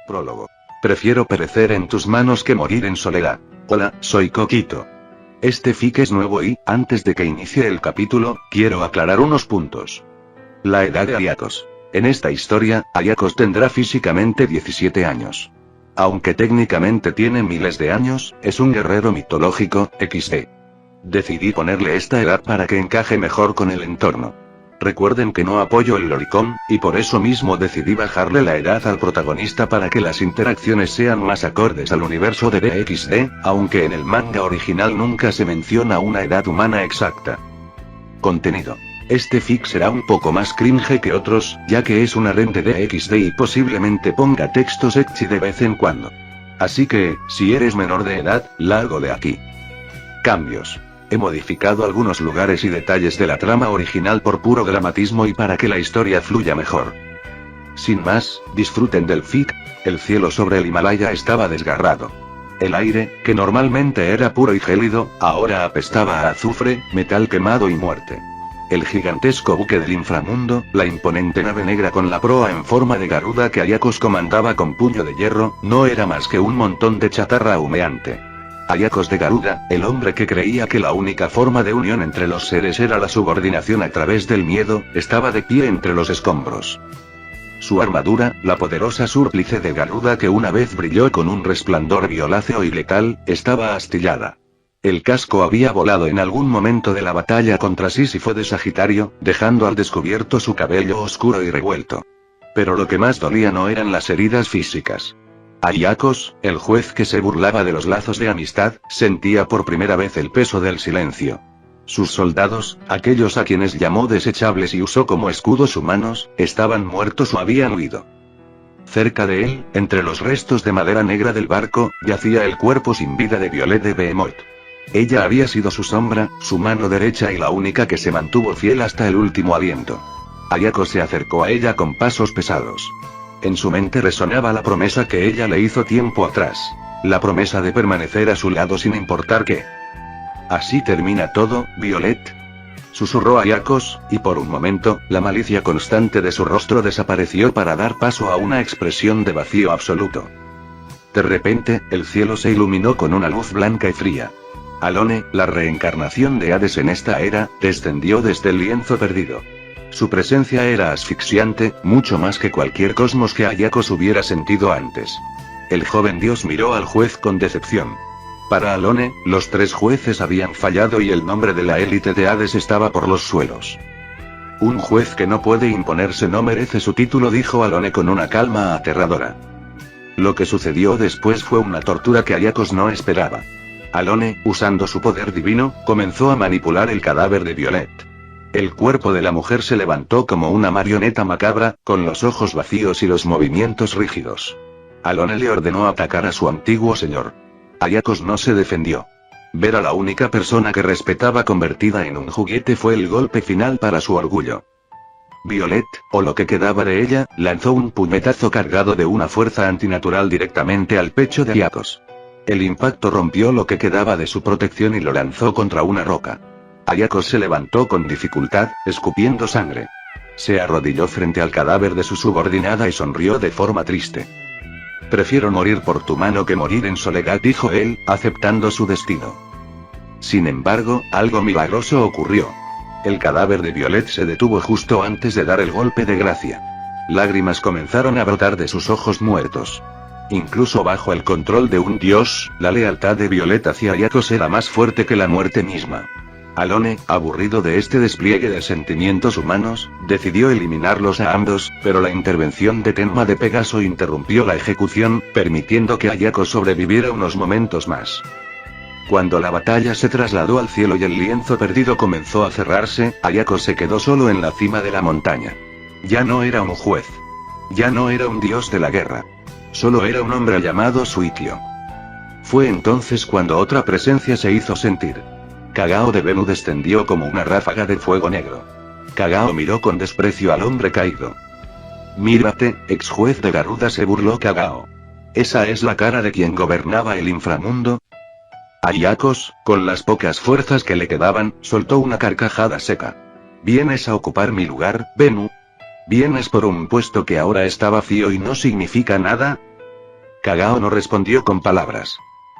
Prólogo. Prefiero perecer en tus manos que morir en soledad. Hola, soy Coquito. Este fic es nuevo y, antes de que inicie el capítulo, quiero aclarar unos puntos. La edad de Ayakos. En esta historia, Ayakos tendrá físicamente 17 años. Aunque técnicamente tiene miles de años, es un guerrero mitológico, XD. Decidí ponerle esta edad para que encaje mejor con el entorno. Recuerden que no apoyo el Loricón, y por eso mismo decidí bajarle la edad al protagonista para que las interacciones sean más acordes al universo de DXD, aunque en el manga original nunca se menciona una edad humana exacta. Contenido. Este fic será un poco más cringe que otros, ya que es una rente de DXD y posiblemente ponga textos ecchi de vez en cuando. Así que, si eres menor de edad, largo de aquí. Cambios. He modificado algunos lugares y detalles de la trama original por puro dramatismo y para que la historia fluya mejor. Sin más, disfruten del fic. El cielo sobre el Himalaya estaba desgarrado. El aire, que normalmente era puro y gélido, ahora apestaba a azufre, metal quemado y muerte. El gigantesco buque del inframundo, la imponente nave negra con la proa en forma de Garuda que Ayakos comandaba con puño de hierro, no era más que un montón de chatarra humeante. Ayakos de Garuda, el hombre que creía que la única forma de unión entre los seres era la subordinación a través del miedo, estaba de pie entre los escombros. Su armadura, la poderosa súplice de Garuda que una vez brilló con un resplandor violáceo y letal, estaba astillada. El casco había volado en algún momento de la batalla contra Sísifo de Sagitario, dejando al descubierto su cabello oscuro y revuelto. Pero lo que más dolía no eran las heridas físicas. Ayakos, el juez que se burlaba de los lazos de amistad, sentía por primera vez el peso del silencio. Sus soldados, aquellos a quienes llamó desechables y usó como escudos humanos, estaban muertos o habían huido. Cerca de él, entre los restos de madera negra del barco, yacía el cuerpo sin vida de Violet de Behemoth. Ella había sido su sombra, su mano derecha y la única que se mantuvo fiel hasta el último aliento. Ayakos se acercó a ella con pasos pesados. En su mente resonaba la promesa que ella le hizo tiempo atrás. La promesa de permanecer a su lado sin importar qué. Así termina todo, Violet. Susurró Ayakos, y por un momento, la malicia constante de su rostro desapareció para dar paso a una expresión de vacío absoluto. De repente, el cielo se iluminó con una luz blanca y fría. Alone, la reencarnación de Hades en esta era, descendió desde el lienzo perdido. Su presencia era asfixiante, mucho más que cualquier cosmos que Ayakos hubiera sentido antes. El joven dios miró al juez con decepción. Para Alone, los tres jueces habían fallado y el nombre de la élite de Hades estaba por los suelos. Un juez que no puede imponerse no merece su título, dijo Alone con una calma aterradora. Lo que sucedió después fue una tortura que Ayakos no esperaba. Alone, usando su poder divino, comenzó a manipular el cadáver de Violet. El cuerpo de la mujer se levantó como una marioneta macabra, con los ojos vacíos y los movimientos rígidos. Alone le ordenó atacar a su antiguo señor. Ayakos no se defendió. Ver a la única persona que respetaba convertida en un juguete fue el golpe final para su orgullo. Violet, o lo que quedaba de ella, lanzó un puñetazo cargado de una fuerza antinatural directamente al pecho de Ayakos. El impacto rompió lo que quedaba de su protección y lo lanzó contra una roca. Ayakos se levantó con dificultad, escupiendo sangre. Se arrodilló frente al cadáver de su subordinada y sonrió de forma triste. Prefiero morir por tu mano que morir en soledad, dijo él, aceptando su destino. Sin embargo, algo milagroso ocurrió. El cadáver de Violet se detuvo justo antes de dar el golpe de gracia. Lágrimas comenzaron a brotar de sus ojos muertos. Incluso bajo el control de un dios, la lealtad de Violet hacia Ayakos era más fuerte que la muerte misma. Alone, aburrido de este despliegue de sentimientos humanos, decidió eliminarlos a ambos, pero la intervención de Tenma de Pegaso interrumpió la ejecución, permitiendo que Ayakos sobreviviera unos momentos más. Cuando la batalla se trasladó al cielo y el lienzo perdido comenzó a cerrarse, Ayakos se quedó solo en la cima de la montaña. Ya no era un juez. Ya no era un dios de la guerra. Solo era un hombre llamado Suikyo. Fue entonces cuando otra presencia se hizo sentir. Kagao de Venu descendió como una ráfaga de fuego negro. Kagao miró con desprecio al hombre caído. Mírate, ex juez de Garuda, se burló Kagao. ¿Esa es la cara de quien gobernaba el inframundo? Ayakos, con las pocas fuerzas que le quedaban, soltó una carcajada seca. ¿Vienes a ocupar mi lugar, Venu? ¿Vienes por un puesto que ahora está vacío y no significa nada? Kagao no respondió con palabras.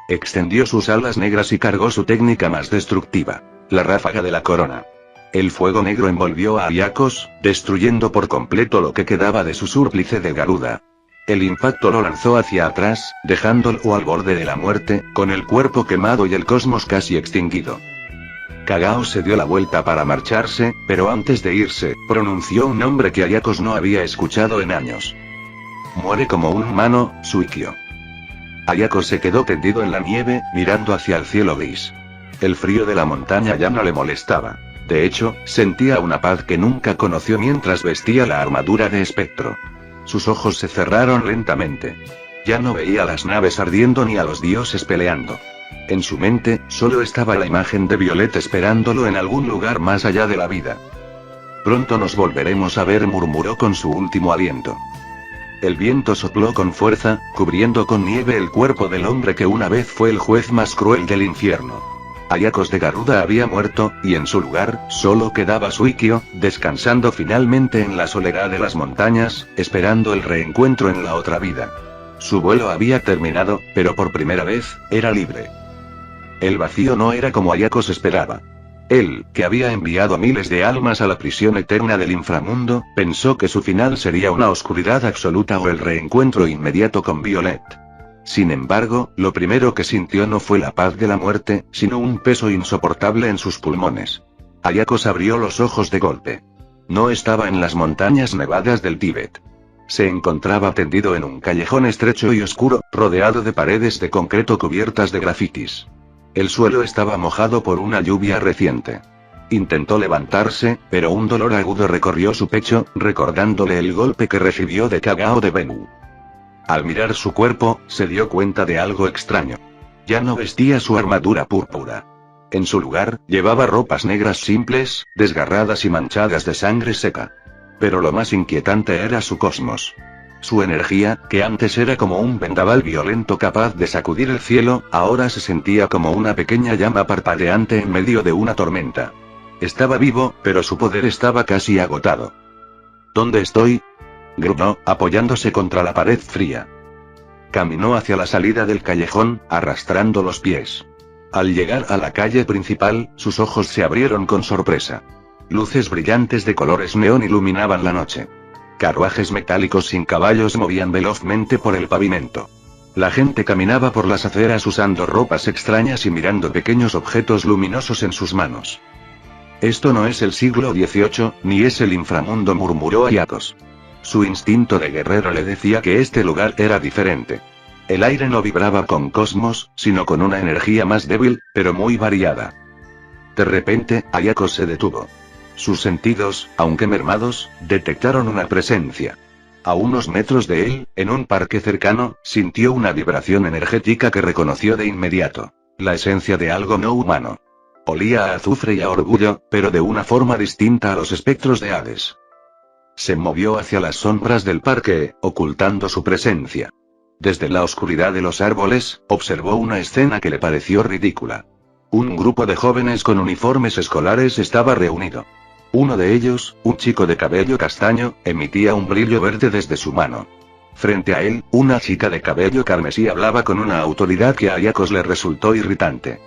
Extendió sus alas negras y cargó su técnica más destructiva, la ráfaga de la corona. El fuego negro envolvió a Ayakos, destruyendo por completo lo que quedaba de su súplice de Garuda. El impacto lo lanzó hacia atrás, dejándolo al borde de la muerte, con el cuerpo quemado y el cosmos casi extinguido. Kagao se dio la vuelta para marcharse, pero antes de irse, pronunció un nombre que Ayakos no había escuchado en años. Muere como un humano, Suikyo. Ayakos se quedó tendido en la nieve, mirando hacia el cielo gris. El frío de la montaña ya no le molestaba. De hecho, sentía una paz que nunca conoció mientras vestía la armadura de espectro. Sus ojos se cerraron lentamente. Ya no veía las naves ardiendo ni a los dioses peleando. En su mente, solo estaba la imagen de Violet esperándolo en algún lugar más allá de la vida. Pronto nos volveremos a ver, murmuró con su último aliento. El viento sopló con fuerza, cubriendo con nieve el cuerpo del hombre que una vez fue el juez más cruel del infierno. Ayakos de Garuda había muerto, y en su lugar, solo quedaba Suikyo, descansando finalmente en la soledad de las montañas, esperando el reencuentro en la otra vida. Su vuelo había terminado, pero por primera vez, era libre. El vacío no era como Ayakos esperaba. Él, que había enviado a miles de almas a la prisión eterna del inframundo, pensó que su final sería una oscuridad absoluta o el reencuentro inmediato con Violet. Sin embargo, lo primero que sintió no fue la paz de la muerte, sino un peso insoportable en sus pulmones. Ayakos abrió los ojos de golpe. No estaba en las montañas nevadas del Tíbet. Se encontraba tendido en un callejón estrecho y oscuro, rodeado de paredes de concreto cubiertas de grafitis. El suelo estaba mojado por una lluvia reciente. Intentó levantarse, pero un dolor agudo recorrió su pecho, recordándole el golpe que recibió de Kagao de Bennu. Al mirar su cuerpo, se dio cuenta de algo extraño. Ya no vestía su armadura púrpura. En su lugar, llevaba ropas negras simples, desgarradas y manchadas de sangre seca. Pero lo más inquietante era su cosmos. Su energía, que antes era como un vendaval violento capaz de sacudir el cielo, ahora se sentía como una pequeña llama parpadeante en medio de una tormenta. Estaba vivo, pero su poder estaba casi agotado. ¿Dónde estoy?, gruñó, apoyándose contra la pared fría. Caminó hacia la salida del callejón, arrastrando los pies. Al llegar a la calle principal, sus ojos se abrieron con sorpresa. Luces brillantes de colores neón iluminaban la noche. Carruajes metálicos sin caballos movían velozmente por el pavimento. La gente caminaba por las aceras usando ropas extrañas y mirando pequeños objetos luminosos en sus manos. Esto no es el siglo XVIII, ni es el inframundo, murmuró Ayakos. Su instinto de guerrero le decía que este lugar era diferente. El aire no vibraba con cosmos, sino con una energía más débil, pero muy variada. De repente, Ayakos se detuvo. Sus sentidos, aunque mermados, detectaron una presencia. A unos metros de él, en un parque cercano, sintió una vibración energética que reconoció de inmediato. La esencia de algo no humano. Olía a azufre y a orgullo, pero de una forma distinta a los espectros de Hades. Se movió hacia las sombras del parque, ocultando su presencia. Desde la oscuridad de los árboles, observó una escena que le pareció ridícula. Un grupo de jóvenes con uniformes escolares estaba reunido. Uno de ellos, un chico de cabello castaño, emitía un brillo verde desde su mano. Frente a él, una chica de cabello carmesí hablaba con una autoridad que a Ayakos le resultó irritante.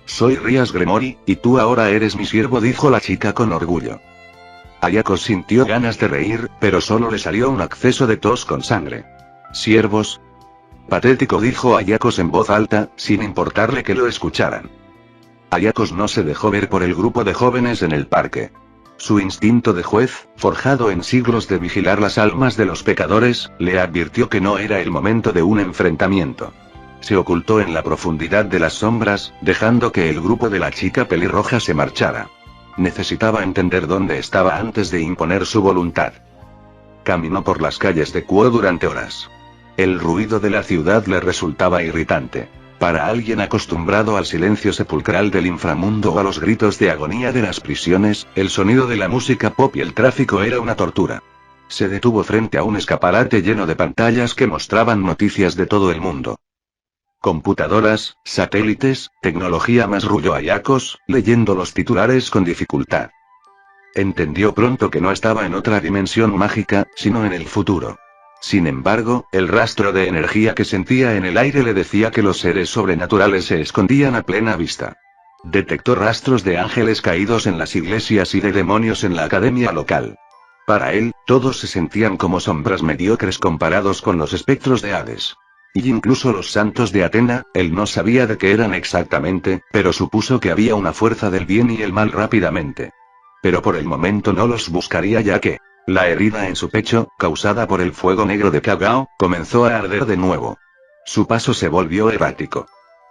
Soy Rias Gremory, y tú ahora eres mi siervo, dijo la chica con orgullo. Ayakos sintió ganas de reír, pero solo le salió un acceso de tos con sangre. ¿Siervos? Patético, dijo Ayakos en voz alta, sin importarle que lo escucharan. Ayakos no se dejó ver por el grupo de jóvenes en el parque. Su instinto de juez, forjado en siglos de vigilar las almas de los pecadores, le advirtió que no era el momento de un enfrentamiento. Se ocultó en la profundidad de las sombras, dejando que el grupo de la chica pelirroja se marchara. Necesitaba entender dónde estaba antes de imponer su voluntad. Caminó por las calles de Kuo durante horas. El ruido de la ciudad le resultaba irritante. Para alguien acostumbrado al silencio sepulcral del inframundo o a los gritos de agonía de las prisiones, el sonido de la música pop y el tráfico era una tortura. Se detuvo frente a un escaparate lleno de pantallas que mostraban noticias de todo el mundo. Computadoras, satélites, tecnología más, rulló Ayakos, leyendo los titulares con dificultad. Entendió pronto que no estaba en otra dimensión mágica, sino en el futuro. Sin embargo, el rastro de energía que sentía en el aire le decía que los seres sobrenaturales se escondían a plena vista. Detectó rastros de ángeles caídos en las iglesias y de demonios en la academia local. Para él, todos se sentían como sombras mediocres comparados con los espectros de Hades. Y incluso los santos de Atena, él no sabía de qué eran exactamente, pero supuso que había una fuerza del bien y el mal rápidamente. Pero por el momento no los buscaría ya que la herida en su pecho, causada por el fuego negro de Kagao, comenzó a arder de nuevo. Su paso se volvió errático.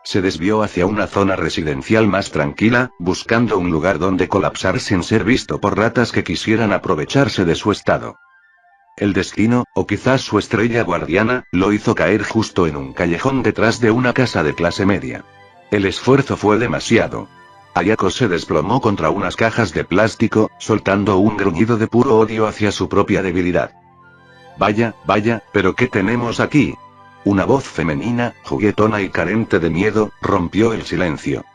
Se desvió hacia una zona residencial más tranquila, buscando un lugar donde colapsar sin ser visto por ratas que quisieran aprovecharse de su estado. El destino, o quizás su estrella guardiana, lo hizo caer justo en un callejón detrás de una casa de clase media. El esfuerzo fue demasiado. Ayako se desplomó contra unas cajas de plástico, soltando un gruñido de puro odio hacia su propia debilidad. Vaya, ¿pero qué tenemos aquí? Una voz femenina, juguetona y carente de miedo, rompió el silencio.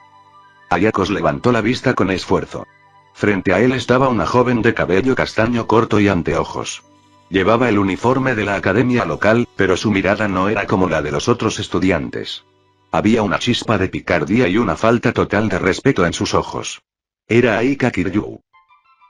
Ayako levantó la vista con esfuerzo. Frente a él estaba una joven de cabello castaño corto y anteojos. Llevaba el uniforme de la academia local, pero su mirada no era como la de los otros estudiantes. Había una chispa de picardía y una falta total de respeto en sus ojos. Era Aika Kiryu.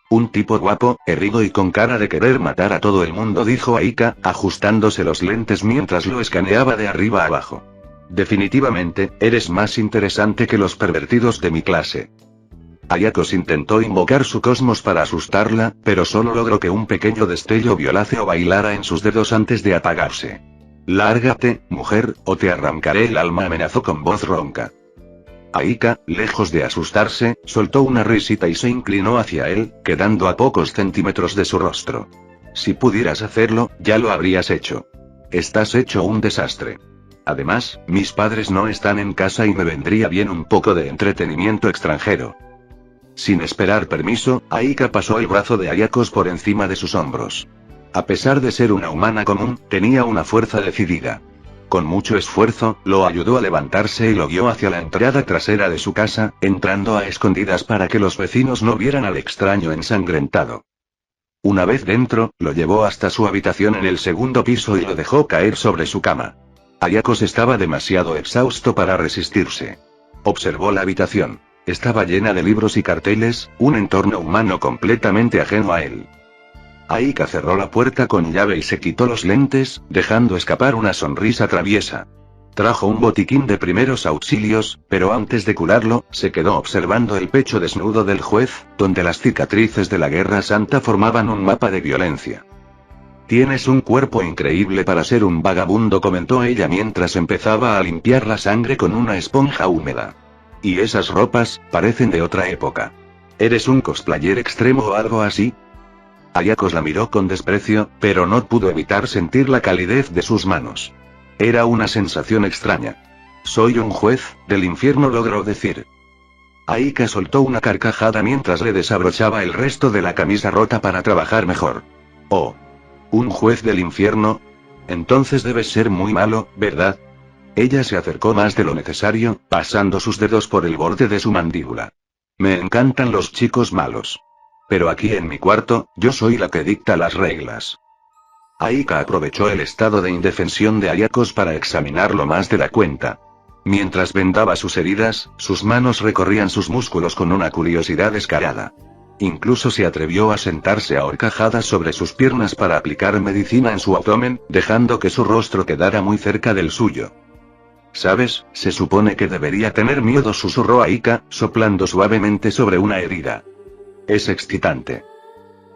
Un tipo guapo, erguido y con cara de querer matar a todo el mundo, dijo Aika, ajustándose los lentes mientras lo escaneaba de arriba a abajo. Definitivamente, eres más interesante que los pervertidos de mi clase. Ayako intentó invocar su cosmos para asustarla, pero solo logró que un pequeño destello violáceo bailara en sus dedos antes de apagarse. Lárgate, mujer, o te arrancaré el alma, amenazó con voz ronca. Aika, lejos de asustarse, soltó una risita y se inclinó hacia él, quedando a pocos centímetros de su rostro. Si pudieras hacerlo, ya lo habrías hecho. Estás hecho un desastre. Además, mis padres no están en casa y me vendría bien un poco de entretenimiento extranjero. Sin esperar permiso, Aika pasó el brazo de Ayako por encima de sus hombros. A pesar de ser una humana común, tenía una fuerza decidida. Con mucho esfuerzo, lo ayudó a levantarse y lo guió hacia la entrada trasera de su casa, entrando a escondidas para que los vecinos no vieran al extraño ensangrentado. Una vez dentro, lo llevó hasta su habitación en el segundo piso y lo dejó caer sobre su cama. Ayako estaba demasiado exhausto para resistirse. Observó la habitación. Estaba llena de libros y carteles, un entorno humano completamente ajeno a él. Aika cerró la puerta con llave y se quitó los lentes, dejando escapar una sonrisa traviesa. Trajo un botiquín de primeros auxilios, pero antes de curarlo, se quedó observando el pecho desnudo del juez, donde las cicatrices de la Guerra Santa formaban un mapa de violencia. Tienes un cuerpo increíble para ser un vagabundo, comentó ella mientras empezaba a limpiar la sangre con una esponja húmeda. Y esas ropas, parecen de otra época. ¿Eres un cosplayer extremo o algo así? Ayako la miró con desprecio, pero no pudo evitar sentir la calidez de sus manos. Era una sensación extraña. Soy un juez del infierno, logró decir. Aika soltó una carcajada mientras le desabrochaba el resto de la camisa rota para trabajar mejor. Oh. ¿Un juez del infierno? Entonces debes ser muy malo, ¿verdad? Ella se acercó más de lo necesario, pasando sus dedos por el borde de su mandíbula. Me encantan los chicos malos. Pero aquí en mi cuarto, yo soy la que dicta las reglas. Aika aprovechó el estado de indefensión de Ayako para examinarlo más de la cuenta. Mientras vendaba sus heridas, sus manos recorrían sus músculos con una curiosidad descarada. Incluso se atrevió a sentarse a horcajadas sobre sus piernas para aplicar medicina en su abdomen, dejando que su rostro quedara muy cerca del suyo. ¿Sabes? Se supone que debería tener miedo, susurró Aika, soplando suavemente sobre una herida. Es excitante.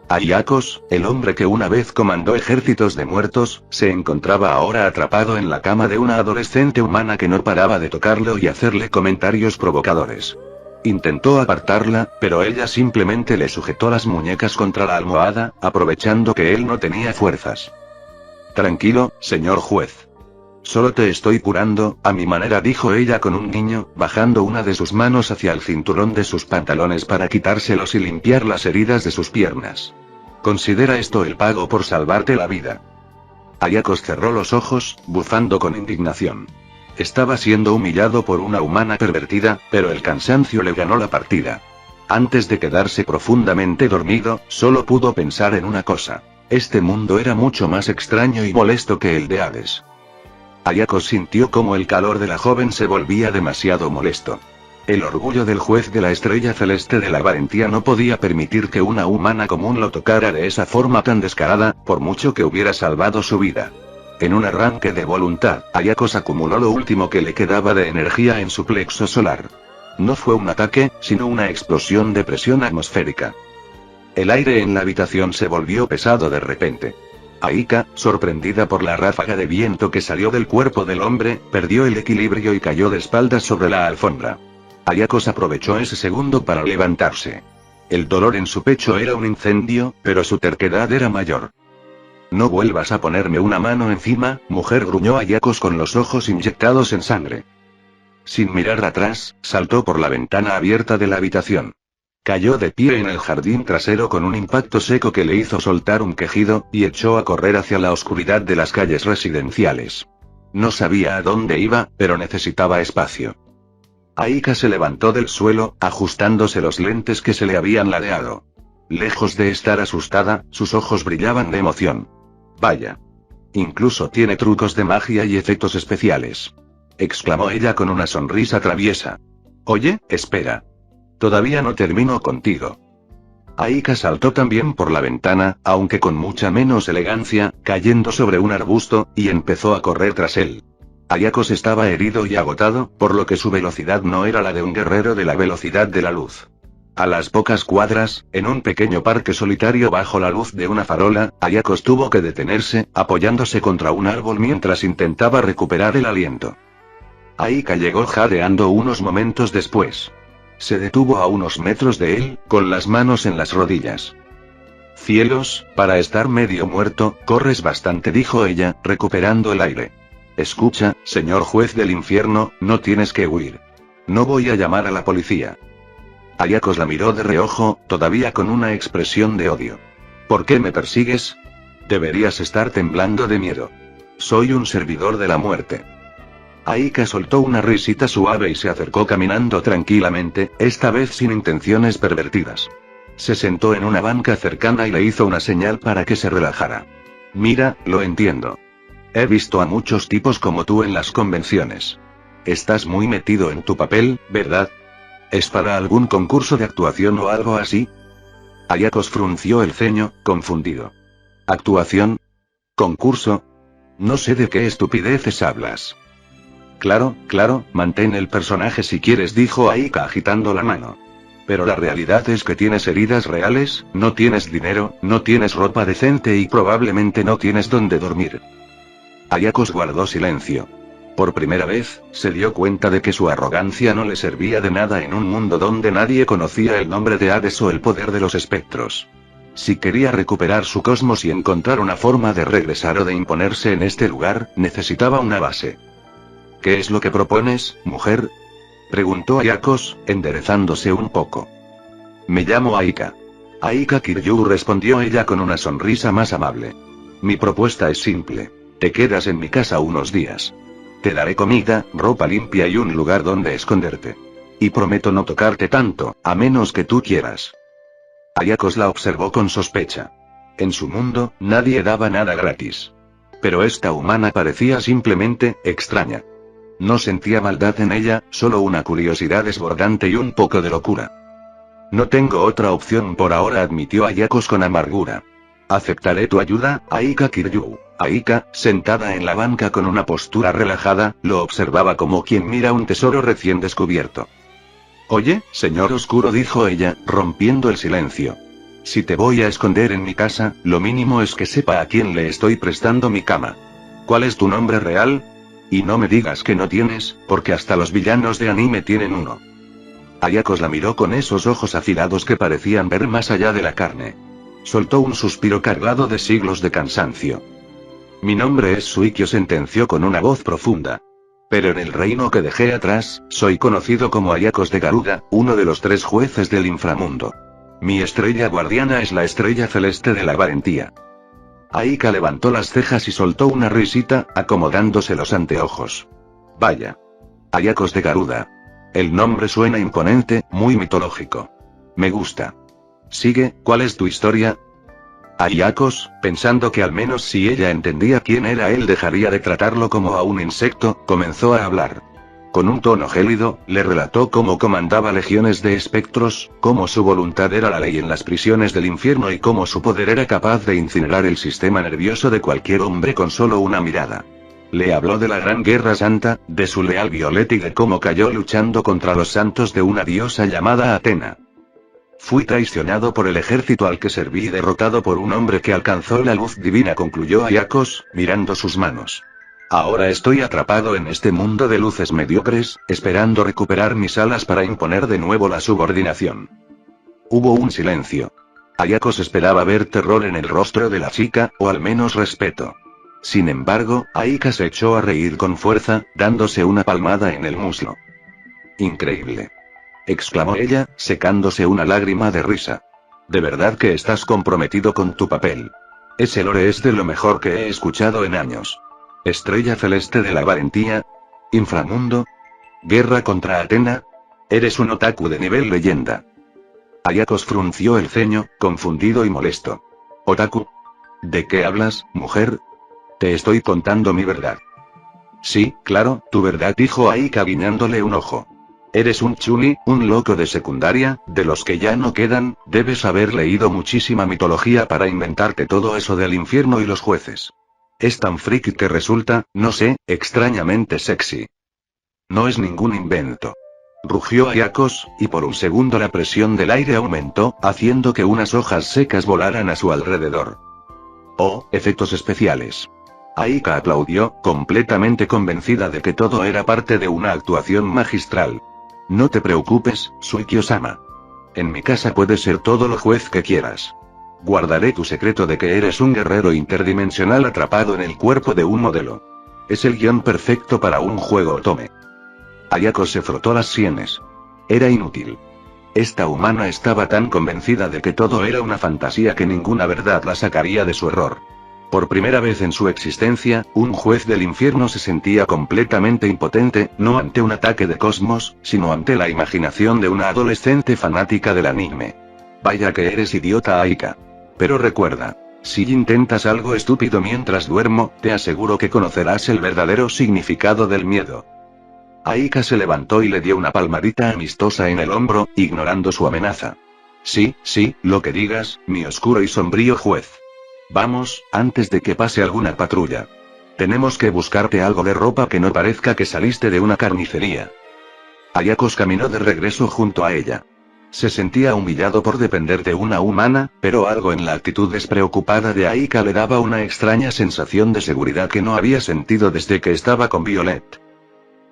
Ayakos, el hombre que una vez comandó ejércitos de muertos, se encontraba ahora atrapado en la cama de una adolescente humana que no paraba de tocarlo y hacerle comentarios provocadores. Intentó apartarla, pero ella simplemente le sujetó las muñecas contra la almohada, aprovechando que él no tenía fuerzas. Tranquilo, señor juez. Solo te estoy curando, a mi manera, dijo ella con un guiño, bajando una de sus manos hacia el cinturón de sus pantalones para quitárselos y limpiar las heridas de sus piernas. Considera esto el pago por salvarte la vida. Ayako cerró los ojos, bufando con indignación. Estaba siendo humillado por una humana pervertida, pero el cansancio le ganó la partida. Antes de quedarse profundamente dormido, solo pudo pensar en una cosa. Este mundo era mucho más extraño y molesto que el de Hades. Ayako sintió como el calor de la joven se volvía demasiado molesto. El orgullo del juez de la estrella celeste de la valentía no podía permitir que una humana común lo tocara de esa forma tan descarada, por mucho que hubiera salvado su vida. En un arranque de voluntad, Ayako acumuló lo último que le quedaba de energía en su plexo solar. No fue un ataque, sino una explosión de presión atmosférica. El aire en la habitación se volvió pesado de repente. Aika, sorprendida por la ráfaga de viento que salió del cuerpo del hombre, perdió el equilibrio y cayó de espaldas sobre la alfombra. Ayako aprovechó ese segundo para levantarse. El dolor en su pecho era un incendio, pero su terquedad era mayor. No vuelvas a ponerme una mano encima, mujer, gruñó Ayako con los ojos inyectados en sangre. Sin mirar atrás, saltó por la ventana abierta de la habitación. Cayó de pie en el jardín trasero con un impacto seco que le hizo soltar un quejido, y echó a correr hacia la oscuridad de las calles residenciales. No sabía a dónde iba, pero necesitaba espacio. Aika se levantó del suelo, ajustándose los lentes que se le habían ladeado. Lejos de estar asustada, sus ojos brillaban de emoción. Vaya. Incluso tiene trucos de magia y efectos especiales. Exclamó ella con una sonrisa traviesa. Oye, espera. Todavía no termino contigo. Aika saltó también por la ventana, aunque con mucha menos elegancia, cayendo sobre un arbusto, y empezó a correr tras él. Ayako estaba herido y agotado, por lo que su velocidad no era la de un guerrero de la velocidad de la luz. A las pocas cuadras, en un pequeño parque solitario bajo la luz de una farola, Ayako tuvo que detenerse, apoyándose contra un árbol mientras intentaba recuperar el aliento. Aika llegó jadeando unos momentos después. Se detuvo a unos metros de él, con las manos en las rodillas. Cielos, para estar medio muerto, corres bastante, dijo ella, recuperando el aire. Escucha, señor juez del infierno, no tienes que huir. No voy a llamar a la policía. Ayako la miró de reojo, todavía con una expresión de odio. ¿Por qué me persigues? Deberías estar temblando de miedo. Soy un servidor de la muerte. Aika soltó una risita suave y se acercó caminando tranquilamente, esta vez sin intenciones pervertidas. Se sentó en una banca cercana y le hizo una señal para que se relajara. Mira, lo entiendo. He visto a muchos tipos como tú en las convenciones. Estás muy metido en tu papel, ¿verdad? ¿Es para algún concurso de actuación o algo así? Ayako frunció el ceño, confundido. ¿Actuación? ¿Concurso? No sé de qué estupideces hablas. Claro, mantén el personaje si quieres, dijo Aika agitando la mano. Pero la realidad es que tienes heridas reales, no tienes dinero, no tienes ropa decente y probablemente no tienes dónde dormir. Ayako guardó silencio. Por primera vez, se dio cuenta de que su arrogancia no le servía de nada en un mundo donde nadie conocía el nombre de Hades o el poder de los espectros. Si quería recuperar su cosmos y encontrar una forma de regresar o de imponerse en este lugar, necesitaba una base. ¿Qué es lo que propones, mujer? Preguntó Ayako, enderezándose un poco. Me llamo Aika. Aika Kiryu, respondió ella con una sonrisa más amable. Mi propuesta es simple. Te quedas en mi casa unos días. Te daré comida, ropa limpia y un lugar donde esconderte. Y prometo no tocarte tanto, a menos que tú quieras. Ayako la observó con sospecha. En su mundo, nadie daba nada gratis. Pero esta humana parecía simplemente extraña. No sentía maldad en ella, solo una curiosidad desbordante y un poco de locura. No tengo otra opción por ahora, admitió Ayako con amargura. Aceptaré tu ayuda, Aika Kiryu. Aika, sentada en la banca con una postura relajada, lo observaba como quien mira un tesoro recién descubierto. Oye, señor oscuro, dijo ella, rompiendo el silencio. Si te voy a esconder en mi casa, lo mínimo es que sepa a quién le estoy prestando mi cama. ¿Cuál es tu nombre real? Y no me digas que no tienes, porque hasta los villanos de anime tienen uno. Ayako la miró con esos ojos afilados que parecían ver más allá de la carne. Soltó un suspiro cargado de siglos de cansancio. Mi nombre es Suikyo, sentenció con una voz profunda. Pero en el reino que dejé atrás, soy conocido como Ayako de Garuda, uno de los 3 jueces del inframundo. Mi estrella guardiana es la estrella celeste de la valentía. Aika levantó las cejas y soltó una risita, acomodándose los anteojos. Vaya. Ayako de Garuda. El nombre suena imponente, muy mitológico. Me gusta. Sigue, ¿cuál es tu historia? Ayakos, pensando que al menos si ella entendía quién era él dejaría de tratarlo como a un insecto, comenzó a hablar. Con un tono gélido, le relató cómo comandaba legiones de espectros, cómo su voluntad era la ley en las prisiones del infierno y cómo su poder era capaz de incinerar el sistema nervioso de cualquier hombre con solo una mirada. Le habló de la Gran Guerra Santa, de su leal Violet y de cómo cayó luchando contra los santos de una diosa llamada Atena. Fui traicionado por el ejército al que serví y derrotado por un hombre que alcanzó la luz divina, concluyó Ayakos, mirando sus manos. Ahora estoy atrapado en este mundo de luces mediocres, esperando recuperar mis alas para imponer de nuevo la subordinación. Hubo un silencio. Ayakos esperaba ver terror en el rostro de la chica, o al menos respeto. Sin embargo, Aika se echó a reír con fuerza, dándose una palmada en el muslo. Increíble, exclamó ella, secándose una lágrima de risa. De verdad que estás comprometido con tu papel. Ese lore es de lo mejor que he escuchado en años. Estrella celeste de la valentía. Inframundo. Guerra contra Atena. Eres un otaku de nivel leyenda. Ayakos frunció el ceño, confundido y molesto. ¿Otaku? ¿De qué hablas, mujer? Te estoy contando mi verdad. Sí, claro, tu verdad, dijo Aika guiñándole un ojo. Eres un chuni, un loco de secundaria, de los que ya no quedan, debes haber leído muchísima mitología para inventarte todo eso del infierno y los jueces. Es tan friki que resulta, no sé, extrañamente sexy. No es ningún invento. Rugió Ayakos, y por un segundo la presión del aire aumentó, haciendo que unas hojas secas volaran a su alrededor. Oh, efectos especiales. Aika aplaudió, completamente convencida de que todo era parte de una actuación magistral. No te preocupes, Suikyo-sama. En mi casa puedes ser todo lo juez que quieras. Guardaré tu secreto de que eres un guerrero interdimensional atrapado en el cuerpo de un modelo. Es el guión perfecto para un juego otome. Ayako se frotó las sienes. Era inútil. Esta humana estaba tan convencida de que todo era una fantasía que ninguna verdad la sacaría de su error. Por primera vez en su existencia, un juez del infierno se sentía completamente impotente, no ante un ataque de Cosmos, sino ante la imaginación de una adolescente fanática del anime. Vaya que eres idiota, Aika. Pero recuerda, si intentas algo estúpido mientras duermo, te aseguro que conocerás el verdadero significado del miedo. Aika se levantó y le dio una palmadita amistosa en el hombro, ignorando su amenaza. Sí, lo que digas, mi oscuro y sombrío juez. Vamos, antes de que pase alguna patrulla. Tenemos que buscarte algo de ropa que no parezca que saliste de una carnicería. Ayakos caminó de regreso junto a ella. Se sentía humillado por depender de una humana, pero algo en la actitud despreocupada de Aika le daba una extraña sensación de seguridad que no había sentido desde que estaba con Violet.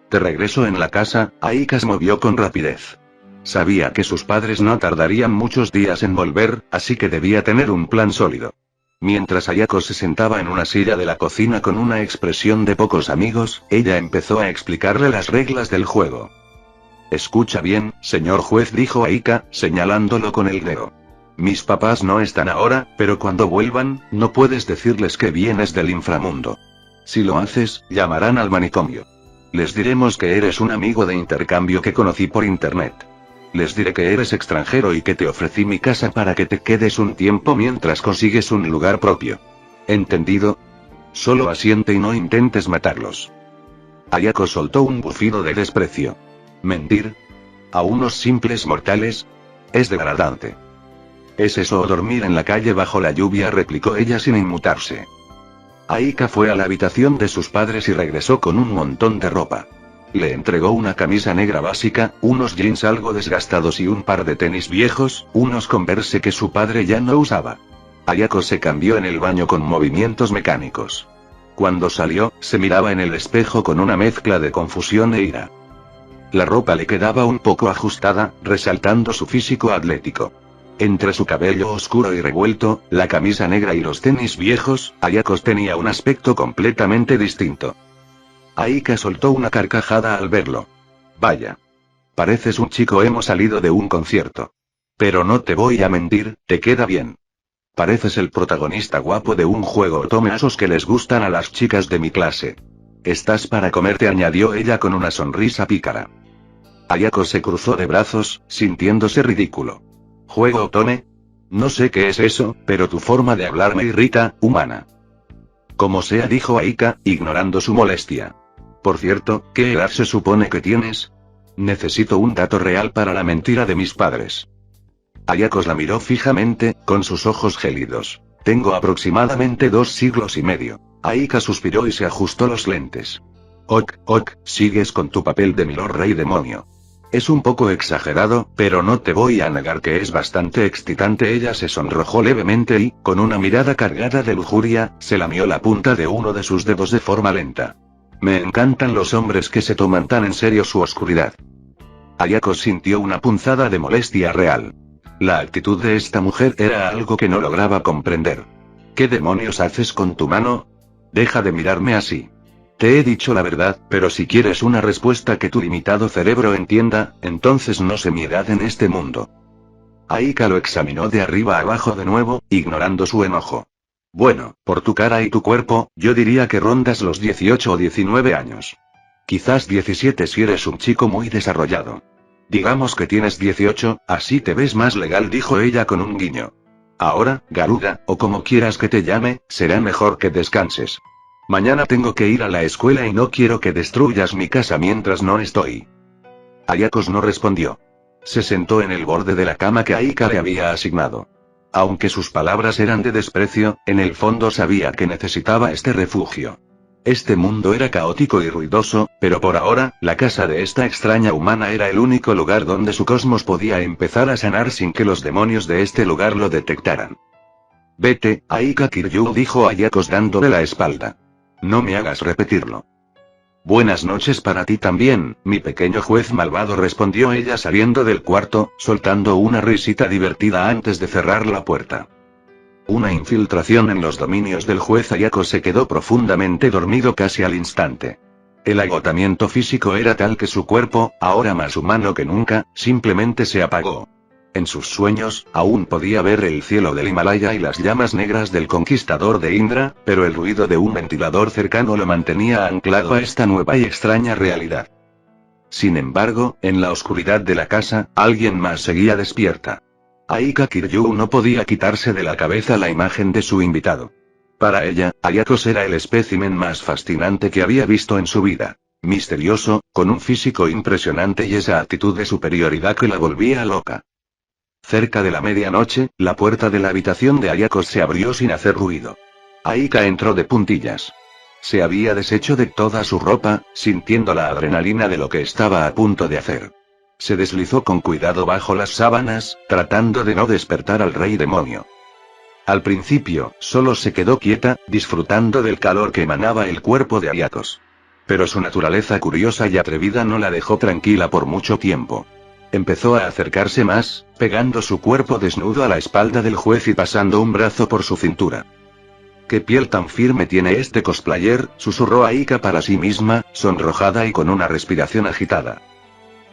De regreso en la casa, Aika se movió con rapidez. Sabía que sus padres no tardarían muchos días en volver, así que debía tener un plan sólido. Mientras Ayako se sentaba en una silla de la cocina con una expresión de pocos amigos, ella empezó a explicarle las reglas del juego. Escucha bien, señor juez, dijo Aika, señalándolo con el dedo. Mis papás no están ahora, pero cuando vuelvan, no puedes decirles que vienes del inframundo. Si lo haces, llamarán al manicomio. Les diremos que eres un amigo de intercambio que conocí por internet. Les diré que eres extranjero y que te ofrecí mi casa para que te quedes un tiempo mientras consigues un lugar propio. ¿Entendido? Solo asiente y no intentes matarlos. Ayako soltó un bufido de desprecio. ¿Mentir? ¿A unos simples mortales? Es degradante. ¿Es eso o dormir en la calle bajo la lluvia?, replicó ella sin inmutarse. Aika fue a la habitación de sus padres y regresó con un montón de ropa. Le entregó una camisa negra básica, unos jeans algo desgastados y un par de tenis viejos, unos Converse que su padre ya no usaba. Ayako se cambió en el baño con movimientos mecánicos. Cuando salió, se miraba en el espejo con una mezcla de confusión e ira. La ropa le quedaba un poco ajustada, resaltando su físico atlético. Entre su cabello oscuro y revuelto, la camisa negra y los tenis viejos, Ayako tenía un aspecto completamente distinto. Aika soltó una carcajada al verlo. Vaya. Pareces un chico emo salido de un concierto. Pero no te voy a mentir, te queda bien. Pareces el protagonista guapo de un juego otome, esos que les gustan a las chicas de mi clase. Estás para comerte, añadió ella con una sonrisa pícara. Ayako se cruzó de brazos, sintiéndose ridículo. ¿Juego otome? No sé qué es eso, pero tu forma de hablar me irrita, humana. Como sea, dijo Aika, ignorando su molestia. Por cierto, ¿qué edad se supone que tienes? Necesito un dato real para la mentira de mis padres. Ayakos la miró fijamente, con sus ojos gélidos. Tengo aproximadamente 2 siglos y medio. Aika suspiró y se ajustó los lentes. Ok, sigues con tu papel de Milord Rey Demonio. Es un poco exagerado, pero no te voy a negar que es bastante excitante. Ella se sonrojó levemente y, con una mirada cargada de lujuria, se lamió la punta de uno de sus dedos de forma lenta. Me encantan los hombres que se toman tan en serio su oscuridad. Ayakos sintió una punzada de molestia real. La actitud de esta mujer era algo que no lograba comprender. ¿Qué demonios haces con tu mano? Deja de mirarme así. Te he dicho la verdad, pero si quieres una respuesta que tu limitado cerebro entienda, entonces no sé mi edad en este mundo. Aika lo examinó de arriba a abajo de nuevo, ignorando su enojo. Bueno, por tu cara y tu cuerpo, yo diría que rondas los 18 o 19 años. Quizás 17 si eres un chico muy desarrollado. Digamos que tienes 18, así te ves más legal, dijo ella con un guiño. Ahora, Garuda, o como quieras que te llame, será mejor que descanses. Mañana tengo que ir a la escuela y no quiero que destruyas mi casa mientras no estoy. Ayakos no respondió. Se sentó en el borde de la cama que Aika le había asignado. Aunque sus palabras eran de desprecio, en el fondo sabía que necesitaba este refugio. Este mundo era caótico y ruidoso, pero por ahora, la casa de esta extraña humana era el único lugar donde su cosmos podía empezar a sanar sin que los demonios de este lugar lo detectaran. Vete, Aika Kiryu, dijo Ayakos dándole la espalda. No me hagas repetirlo. Buenas noches para ti también, mi pequeño juez malvado, respondió ella saliendo del cuarto, soltando una risita divertida antes de cerrar la puerta. Una infiltración en los dominios del juez Ayakos se quedó profundamente dormido casi al instante. El agotamiento físico era tal que su cuerpo, ahora más humano que nunca, simplemente se apagó. En sus sueños, aún podía ver el cielo del Himalaya y las llamas negras del conquistador de Indra, pero el ruido de un ventilador cercano lo mantenía anclado a esta nueva y extraña realidad. Sin embargo, en la oscuridad de la casa, alguien más seguía despierta. Aika Kiryu no podía quitarse de la cabeza la imagen de su invitado. Para ella, Ayakos era el espécimen más fascinante que había visto en su vida. Misterioso, con un físico impresionante y esa actitud de superioridad que la volvía loca. Cerca de la medianoche, la puerta de la habitación de Ayakos se abrió sin hacer ruido. Aika entró de puntillas. Se había deshecho de toda su ropa, sintiendo la adrenalina de lo que estaba a punto de hacer. Se deslizó con cuidado bajo las sábanas, tratando de no despertar al rey demonio. Al principio, solo se quedó quieta, disfrutando del calor que emanaba el cuerpo de Ayakos. Pero su naturaleza curiosa y atrevida no la dejó tranquila por mucho tiempo. Empezó a acercarse más, pegando su cuerpo desnudo a la espalda del juez y pasando un brazo por su cintura. «¿Qué piel tan firme tiene este cosplayer?», susurró Aika para sí misma, sonrojada y con una respiración agitada.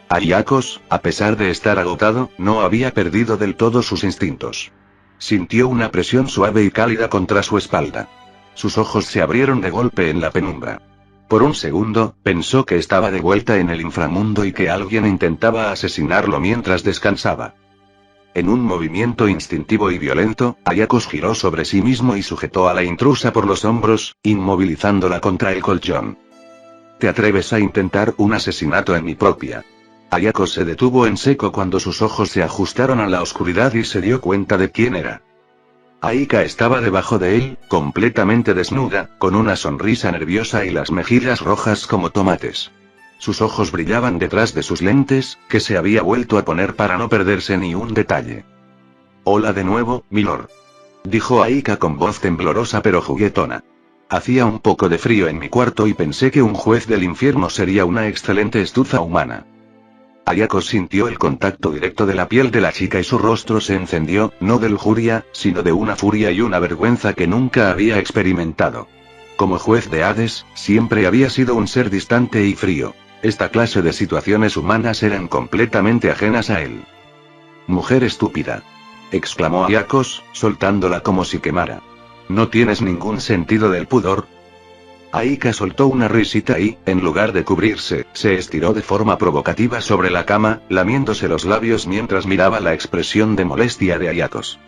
Ayakos, a pesar de estar agotado, no había perdido del todo sus instintos. Sintió una presión suave y cálida contra su espalda. Sus ojos se abrieron de golpe en la penumbra. Por un segundo, pensó que estaba de vuelta en el inframundo y que alguien intentaba asesinarlo mientras descansaba. En un movimiento instintivo y violento, Ayakos giró sobre sí mismo y sujetó a la intrusa por los hombros, inmovilizándola contra el colchón. «¿Te atreves a intentar un asesinato en mi propia?». Ayakos se detuvo en seco cuando sus ojos se ajustaron a la oscuridad y se dio cuenta de quién era. Aika estaba debajo de él, completamente desnuda, con una sonrisa nerviosa y las mejillas rojas como tomates. Sus ojos brillaban detrás de sus lentes, que se había vuelto a poner para no perderse ni un detalle. «Hola de nuevo, milord», dijo Aika con voz temblorosa pero juguetona. «Hacía un poco de frío en mi cuarto y pensé que un juez del infierno sería una excelente estufa humana». Ayakos sintió el contacto directo de la piel de la chica y su rostro se encendió, no de lujuria, sino de una furia y una vergüenza que nunca había experimentado. Como juez de Hades, siempre había sido un ser distante y frío. Esta clase de situaciones humanas eran completamente ajenas a él. «Mujer estúpida», exclamó Ayakos, soltándola como si quemara. «¿No tienes ningún sentido del pudor?». Aika soltó una risita y, en lugar de cubrirse, se estiró de forma provocativa sobre la cama, lamiéndose los labios mientras miraba la expresión de molestia de Ayakos.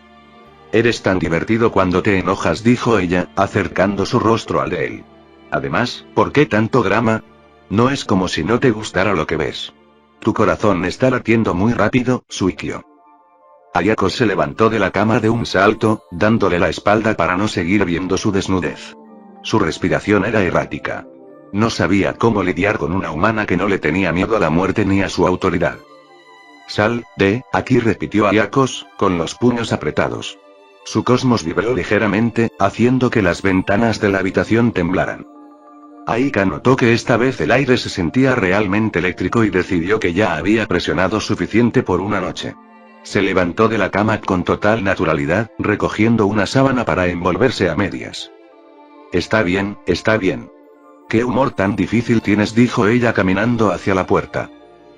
Eres tan divertido cuando te enojas, dijo ella, acercando su rostro al de él. Además, ¿por qué tanto drama? No es como si no te gustara lo que ves. Tu corazón está latiendo muy rápido, Suikyo. Ayako se levantó de la cama de un salto, dándole la espalda para no seguir viendo su desnudez. Su respiración era errática. No sabía cómo lidiar con una humana que no le tenía miedo a la muerte ni a su autoridad. Sal de aquí, repitió Ayakos, con los puños apretados. Su cosmos vibró ligeramente, haciendo que las ventanas de la habitación temblaran. Aika notó que esta vez el aire se sentía realmente eléctrico y decidió que ya había presionado suficiente por una noche. Se levantó de la cama con total naturalidad, recogiendo una sábana para envolverse a medias. Está bien, está bien. ¿Qué humor tan difícil tienes?, dijo ella caminando hacia la puerta.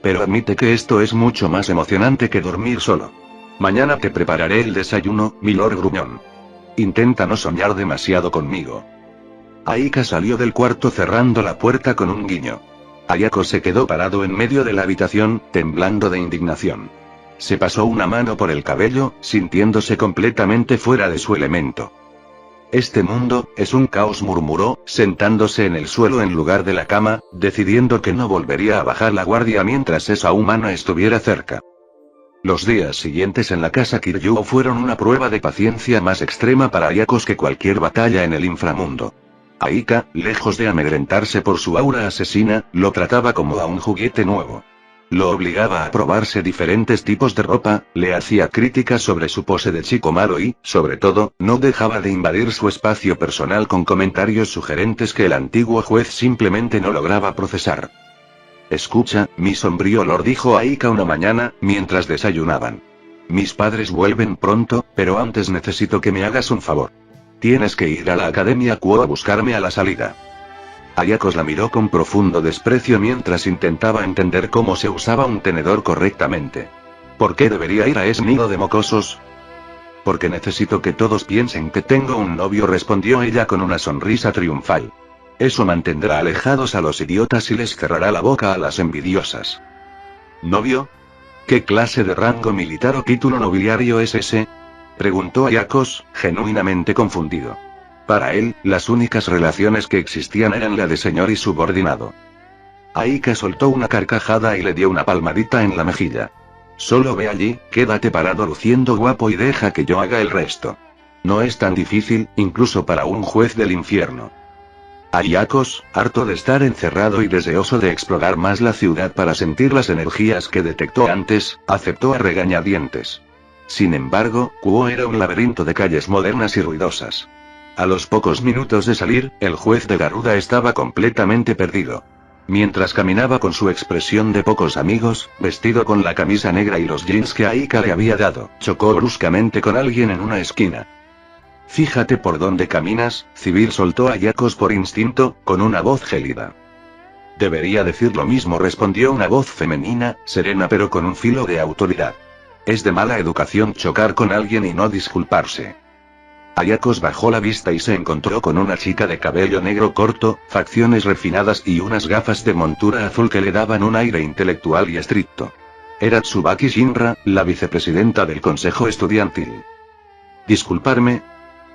Pero admite que esto es mucho más emocionante que dormir solo. Mañana te prepararé el desayuno, milord gruñón. Intenta no soñar demasiado conmigo. Aika salió del cuarto cerrando la puerta con un guiño. Ayako se quedó parado en medio de la habitación, temblando de indignación. Se pasó una mano por el cabello, sintiéndose completamente fuera de su elemento. Este mundo es un caos, murmuró, sentándose en el suelo en lugar de la cama, decidiendo que no volvería a bajar la guardia mientras esa humana estuviera cerca. Los días siguientes en la casa Kiryu fueron una prueba de paciencia más extrema para Ayakos que cualquier batalla en el inframundo. Aika, lejos de amedrentarse por su aura asesina, lo trataba como a un juguete nuevo. Lo obligaba a probarse diferentes tipos de ropa, le hacía críticas sobre su pose de chico malo y, sobre todo, no dejaba de invadir su espacio personal con comentarios sugerentes que el antiguo juez simplemente no lograba procesar. Escucha, mi sombrío lord, dijo Aika una mañana, mientras desayunaban. Mis padres vuelven pronto, pero antes necesito que me hagas un favor. Tienes que ir a la Academia Kuo a buscarme a la salida. Ayakos la miró con profundo desprecio mientras intentaba entender cómo se usaba un tenedor correctamente. ¿Por qué debería ir a ese nido de mocosos? Porque necesito que todos piensen que tengo un novio, respondió ella con una sonrisa triunfal. Eso mantendrá alejados a los idiotas y les cerrará la boca a las envidiosas. ¿Novio? ¿Qué clase de rango militar o título nobiliario es ese?, preguntó Ayakos, genuinamente confundido. Para él, las únicas relaciones que existían eran la de señor y subordinado. Aika soltó una carcajada y le dio una palmadita en la mejilla. Solo ve allí, quédate parado luciendo guapo y deja que yo haga el resto. No es tan difícil, incluso para un juez del infierno. Ayakos, harto de estar encerrado y deseoso de explorar más la ciudad para sentir las energías que detectó antes, aceptó a regañadientes. Sin embargo, Kuo era un laberinto de calles modernas y ruidosas. A los pocos minutos de salir, el juez de Garuda estaba completamente perdido. Mientras caminaba con su expresión de pocos amigos, vestido con la camisa negra y los jeans que Aika le había dado, chocó bruscamente con alguien en una esquina. Fíjate por dónde caminas, civil, soltó Ayakos por instinto, con una voz gélida. Debería decir lo mismo, respondió una voz femenina, serena pero con un filo de autoridad. Es de mala educación chocar con alguien y no disculparse. Ayakos bajó la vista y se encontró con una chica de cabello negro corto, facciones refinadas y unas gafas de montura azul que le daban un aire intelectual y estricto. Era Tsubaki Shinra, la vicepresidenta del consejo estudiantil. Disculparme.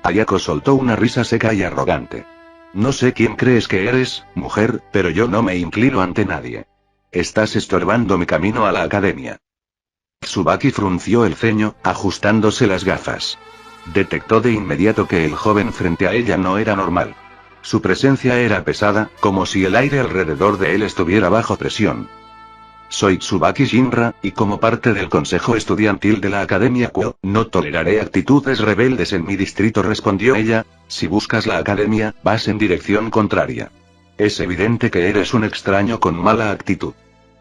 Ayako soltó una risa seca y arrogante. No sé quién crees que eres, mujer, pero yo no me inclino ante nadie. Estás estorbando mi camino a la academia. Tsubaki frunció el ceño, ajustándose las gafas. Detectó de inmediato que el joven frente a ella no era normal. Su presencia era pesada, como si el aire alrededor de él estuviera bajo presión. Soy Tsubaki Shinra, y como parte del consejo estudiantil de la Academia Kuo, no toleraré actitudes rebeldes en mi distrito, respondió ella. Si buscas la academia, vas en dirección contraria. Es evidente que eres un extraño con mala actitud.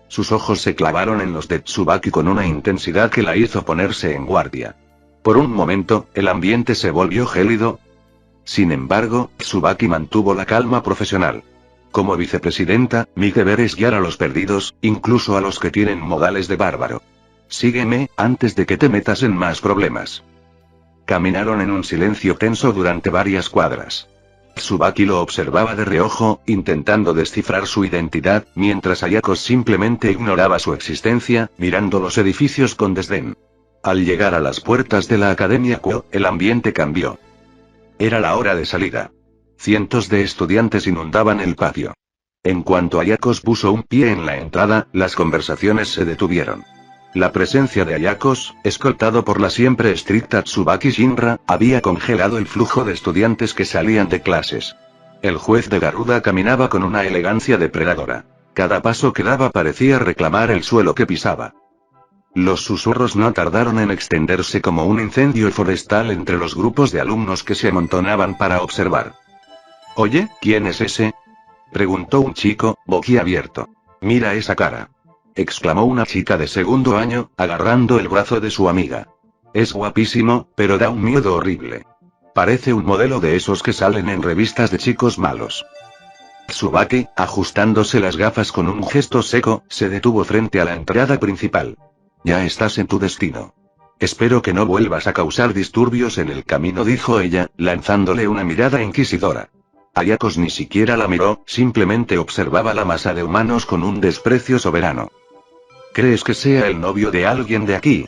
Sus ojos se clavaron en los de Tsubaki con una intensidad que la hizo ponerse en guardia. Por un momento, el ambiente se volvió gélido. Sin embargo, Tsubaki mantuvo la calma profesional. Como vicepresidenta, mi deber es guiar a los perdidos, incluso a los que tienen modales de bárbaro. Sígueme, antes de que te metas en más problemas. Caminaron en un silencio tenso durante varias cuadras. Tsubaki lo observaba de reojo, intentando descifrar su identidad, mientras Ayako simplemente ignoraba su existencia, mirando los edificios con desdén. Al llegar a las puertas de la Academia Kuo, el ambiente cambió. Era la hora de salida. Cientos de estudiantes inundaban el patio. En cuanto Ayakos puso un pie en la entrada, las conversaciones se detuvieron. La presencia de Ayakos, escoltado por la siempre estricta Tsubaki Shinra, había congelado el flujo de estudiantes que salían de clases. El juez de Garuda caminaba con una elegancia depredadora. Cada paso que daba parecía reclamar el suelo que pisaba. Los susurros no tardaron en extenderse como un incendio forestal entre los grupos de alumnos que se amontonaban para observar. «Oye, ¿quién es ese?», preguntó un chico, boquiabierto. «Mira esa cara», exclamó una chica de segundo año, agarrando el brazo de su amiga. «Es guapísimo, pero da un miedo horrible. Parece un modelo de esos que salen en revistas de chicos malos». Tsubaki, ajustándose las gafas con un gesto seco, se detuvo frente a la entrada principal. «Ya estás en tu destino. Espero que no vuelvas a causar disturbios en el camino», dijo ella, lanzándole una mirada inquisidora. Ayakos ni siquiera la miró, simplemente observaba la masa de humanos con un desprecio soberano. «¿Crees que sea el novio de alguien de aquí?»,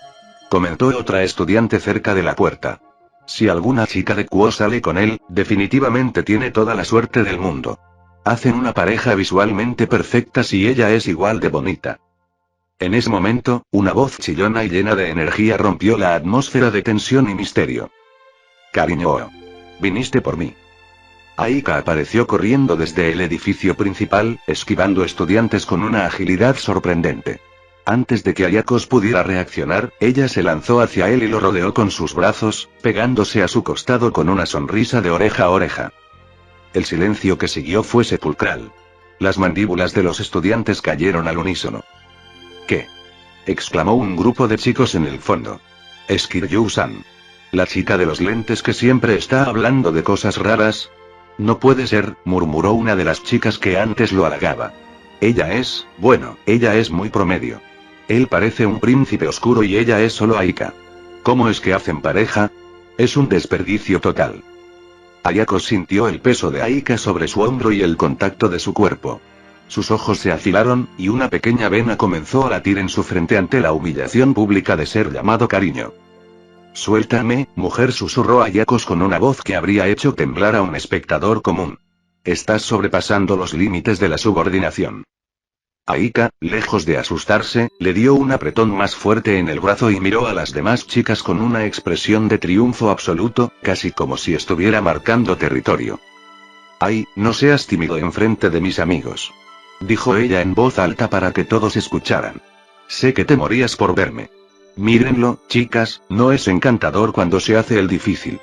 comentó otra estudiante cerca de la puerta. «Si alguna chica de Kuo sale con él, definitivamente tiene toda la suerte del mundo. Hacen una pareja visualmente perfecta si ella es igual de bonita». En ese momento, una voz chillona y llena de energía rompió la atmósfera de tensión y misterio. «Cariño, viniste por mí». Aika apareció corriendo desde el edificio principal, esquivando estudiantes con una agilidad sorprendente. Antes de que Ayakos pudiera reaccionar, ella se lanzó hacia él y lo rodeó con sus brazos, pegándose a su costado con una sonrisa de oreja a oreja. El silencio que siguió fue sepulcral. Las mandíbulas de los estudiantes cayeron al unísono. «¿Qué?», exclamó un grupo de chicos en el fondo. «Es Kiryu-san. La chica de los lentes que siempre está hablando de cosas raras». «No puede ser», murmuró una de las chicas que antes lo halagaba. «Ella es muy promedio. Él parece un príncipe oscuro y ella es solo Aika. ¿Cómo es que hacen pareja? Es un desperdicio total». Ayako sintió el peso de Aika sobre su hombro y el contacto de su cuerpo. Sus ojos se afilaron, y una pequeña vena comenzó a latir en su frente ante la humillación pública de ser llamado cariño. «Suéltame, mujer», susurró Ayakos con una voz que habría hecho temblar a un espectador común. «Estás sobrepasando los límites de la subordinación». Aika, lejos de asustarse, le dio un apretón más fuerte en el brazo y miró a las demás chicas con una expresión de triunfo absoluto, casi como si estuviera marcando territorio. «Ay, no seas tímido enfrente de mis amigos», dijo ella en voz alta para que todos escucharan. «Sé que te morías por verme. Mírenlo, chicas, no es encantador cuando se hace el difícil».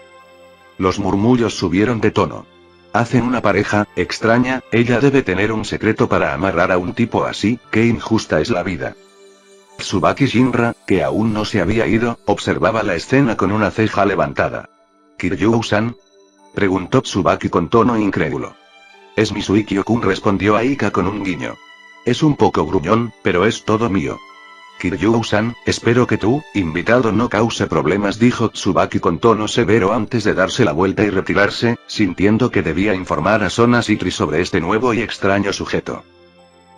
Los murmullos subieron de tono. «Hacen una pareja extraña, ella debe tener un secreto para amarrar a un tipo así, qué injusta es la vida». Tsubaki Shinra, que aún no se había ido, observaba la escena con una ceja levantada. «¿Kiryu-san?», preguntó Tsubaki con tono incrédulo. «Es mi Suikyo-kun», respondió Aika con un guiño. «Es un poco gruñón, pero es todo mío». «Kiryu-san, espero que tu invitado no cause problemas», dijo Tsubaki con tono severo antes de darse la vuelta y retirarse, sintiendo que debía informar a Sona Citri sobre este nuevo y extraño sujeto.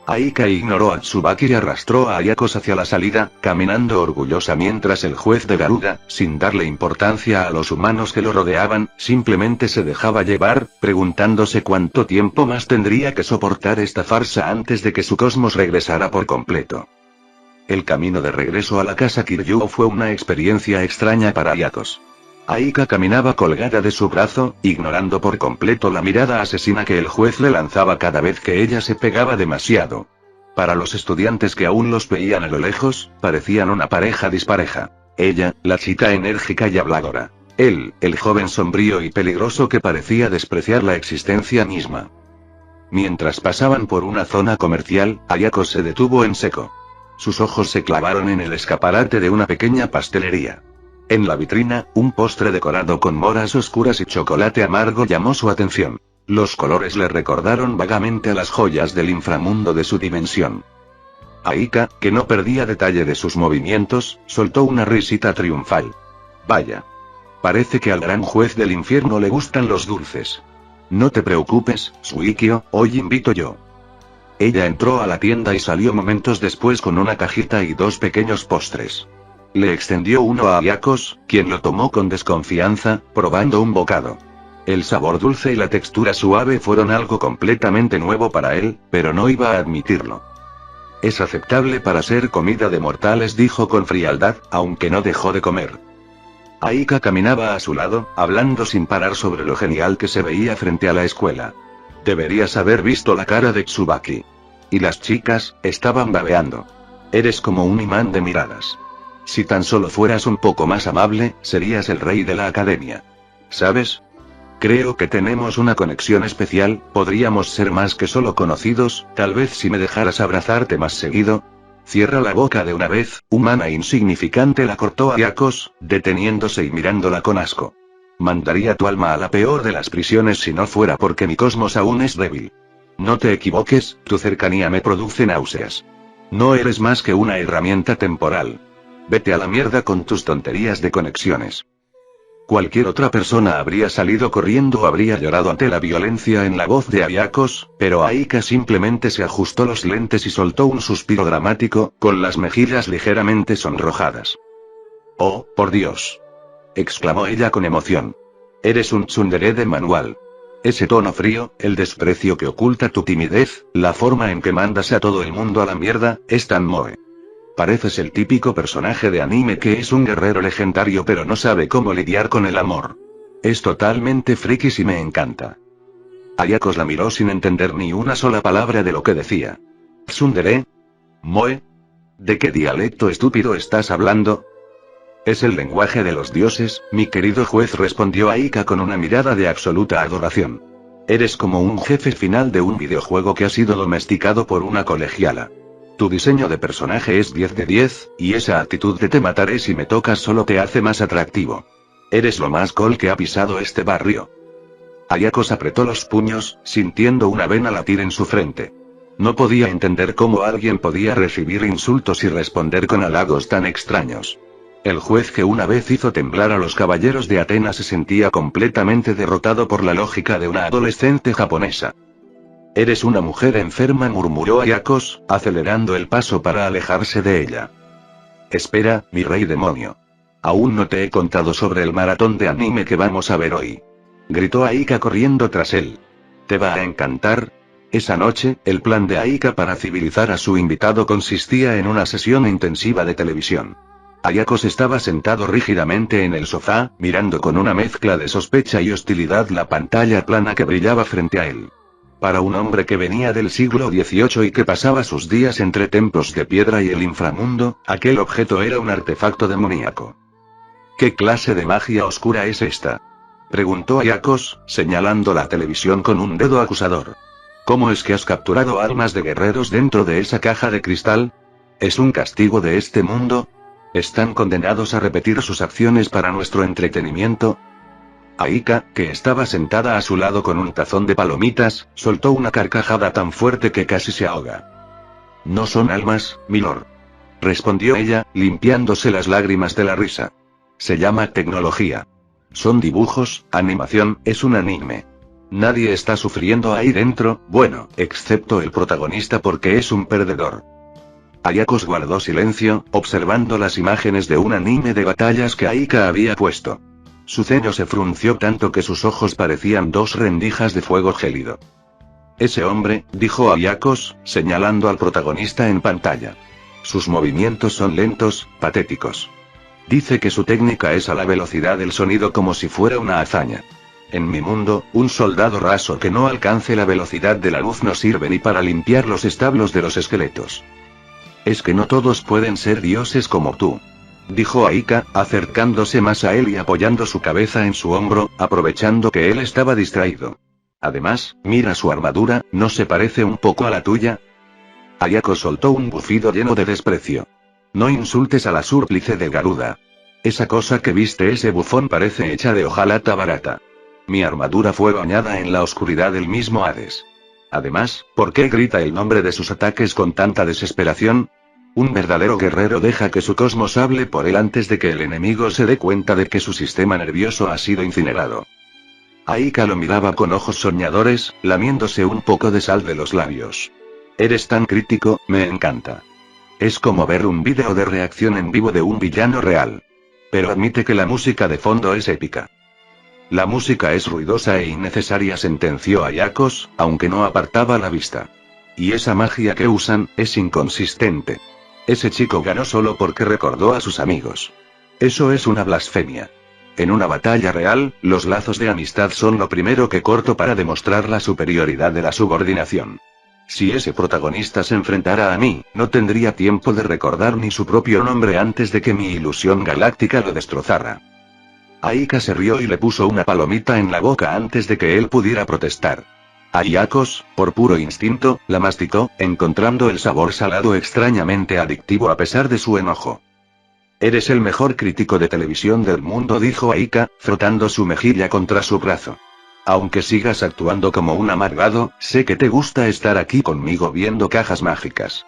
Aika ignoró a Tsubaki y arrastró a Ayakos hacia la salida, caminando orgullosa mientras el juez de Garuda, sin darle importancia a los humanos que lo rodeaban, simplemente se dejaba llevar, preguntándose cuánto tiempo más tendría que soportar esta farsa antes de que su cosmos regresara por completo. El camino de regreso a la casa Kiryu fue una experiencia extraña para Ayakos. Aika caminaba colgada de su brazo, ignorando por completo la mirada asesina que el juez le lanzaba cada vez que ella se pegaba demasiado. Para los estudiantes que aún los veían a lo lejos, parecían una pareja dispareja. Ella, la chica enérgica y habladora. Él, el joven sombrío y peligroso que parecía despreciar la existencia misma. Mientras pasaban por una zona comercial, Ayakos se detuvo en seco. Sus ojos se clavaron en el escaparate de una pequeña pastelería. En la vitrina, un postre decorado con moras oscuras y chocolate amargo llamó su atención. Los colores le recordaron vagamente a las joyas del inframundo de su dimensión. Aika, que no perdía detalle de sus movimientos, soltó una risita triunfal. «Vaya. Parece que al gran juez del infierno le gustan los dulces. No te preocupes, Suikyo, hoy invito yo». Ella entró a la tienda y salió momentos después con una cajita y 2 pequeños postres. Le extendió uno a Ayakos, quien lo tomó con desconfianza, probando un bocado. El sabor dulce y la textura suave fueron algo completamente nuevo para él, pero no iba a admitirlo. Es aceptable para ser comida de mortales, dijo con frialdad, aunque no dejó de comer. Aika caminaba a su lado, hablando sin parar sobre lo genial que se veía frente a la escuela. Deberías haber visto la cara de Tsubaki. Y las chicas, estaban babeando. Eres como un imán de miradas. Si tan solo fueras un poco más amable, serías el rey de la academia. ¿Sabes? Creo que tenemos una conexión especial, podríamos ser más que solo conocidos, tal vez si me dejaras abrazarte más seguido. Cierra la boca de una vez, humana insignificante, la cortó Ayakos, deteniéndose y mirándola con asco. Mandaría tu alma a la peor de las prisiones si no fuera porque mi cosmos aún es débil. No te equivoques, tu cercanía me produce náuseas. No eres más que una herramienta temporal. Vete a la mierda con tus tonterías de conexiones. Cualquier otra persona habría salido corriendo o habría llorado ante la violencia en la voz de Ayakos, pero Aika simplemente se ajustó los lentes y soltó un suspiro dramático, con las mejillas ligeramente sonrojadas. «Oh, por Dios», exclamó ella con emoción. «Eres un tsundere de manual. Ese tono frío, el desprecio que oculta tu timidez, la forma en que mandas a todo el mundo a la mierda, es tan moe. Pareces el típico personaje de anime que es un guerrero legendario pero no sabe cómo lidiar con el amor. Es totalmente friki y me encanta». Ayakos la miró sin entender ni una sola palabra de lo que decía. «¿Tsundere? ¿Moe? ¿De qué dialecto estúpido estás hablando?» «Es el lenguaje de los dioses, mi querido juez», respondió Aika con una mirada de absoluta adoración. «Eres como un jefe final de un videojuego que ha sido domesticado por una colegiala. Tu diseño de personaje es 10 de 10, y esa actitud de te mataré si me tocas solo te hace más atractivo. Eres lo más cool que ha pisado este barrio». Ayakos apretó los puños, sintiendo una vena latir en su frente. No podía entender cómo alguien podía recibir insultos y responder con halagos tan extraños. El juez que una vez hizo temblar a los caballeros de Atenas se sentía completamente derrotado por la lógica de una adolescente japonesa. «Eres una mujer enferma», murmuró Ayakos, acelerando el paso para alejarse de ella. «Espera, mi rey demonio. Aún no te he contado sobre el maratón de anime que vamos a ver hoy», gritó Aika corriendo tras él. «Te va a encantar». Esa noche, el plan de Aika para civilizar a su invitado consistía en una sesión intensiva de televisión. Ayakos estaba sentado rígidamente en el sofá, mirando con una mezcla de sospecha y hostilidad la pantalla plana que brillaba frente a él. Para un hombre que venía del siglo XVIII y que pasaba sus días entre templos de piedra y el inframundo, aquel objeto era un artefacto demoníaco. «¿Qué clase de magia oscura es esta?», preguntó Ayakos, señalando la televisión con un dedo acusador. «¿Cómo es que has capturado almas de guerreros dentro de esa caja de cristal? ¿Es un castigo de este mundo? ¿Están condenados a repetir sus acciones para nuestro entretenimiento?». Aika, que estaba sentada a su lado con un tazón de palomitas, soltó una carcajada tan fuerte que casi se ahoga. «No son almas, milord», respondió ella, limpiándose las lágrimas de la risa. «Se llama tecnología. Son dibujos, animación, es un anime. Nadie está sufriendo ahí dentro, bueno, excepto el protagonista porque es un perdedor». Ayakos guardó silencio, observando las imágenes de un anime de batallas que Aika había puesto. Su ceño se frunció tanto que sus ojos parecían dos rendijas de fuego gélido. «Ese hombre», dijo Ayakos, señalando al protagonista en pantalla. «Sus movimientos son lentos, patéticos. Dice que su técnica es a la velocidad del sonido como si fuera una hazaña. En mi mundo, un soldado raso que no alcance la velocidad de la luz no sirve ni para limpiar los establos de los esqueletos. Es que no todos pueden ser dioses como tú», dijo Aika, acercándose más a él y apoyando su cabeza en su hombro, aprovechando que él estaba distraído. «Además, mira su armadura, ¿no se parece un poco a la tuya?». Ayako soltó un bufido lleno de desprecio. «No insultes a la súplice de Garuda. Esa cosa que viste, ese bufón, parece hecha de hojalata barata. Mi armadura fue bañada en la oscuridad del mismo Hades. Además, ¿por qué grita el nombre de sus ataques con tanta desesperación? Un verdadero guerrero deja que su cosmos hable por él antes de que el enemigo se dé cuenta de que su sistema nervioso ha sido incinerado». Aika lo miraba con ojos soñadores, lamiéndose un poco de sal de los labios. «Eres tan crítico, me encanta. Es como ver un vídeo de reacción en vivo de un villano real. Pero admite que la música de fondo es épica. La música es ruidosa e innecesaria, sentenció Ayakos, aunque no apartaba la vista. Y esa magia que usan, es inconsistente. Ese chico ganó solo porque recordó a sus amigos. Eso es una blasfemia. En una batalla real, los lazos de amistad son lo primero que corto para demostrar la superioridad de la subordinación. Si ese protagonista se enfrentara a mí, no tendría tiempo de recordar ni su propio nombre antes de que mi ilusión galáctica lo destrozara. Aika se rió y le puso una palomita en la boca antes de que él pudiera protestar. Ayakos, por puro instinto, la masticó, encontrando el sabor salado extrañamente adictivo a pesar de su enojo. Eres el mejor crítico de televisión del mundo, dijo Aika, frotando su mejilla contra su brazo. Aunque sigas actuando como un amargado, sé que te gusta estar aquí conmigo viendo cajas mágicas.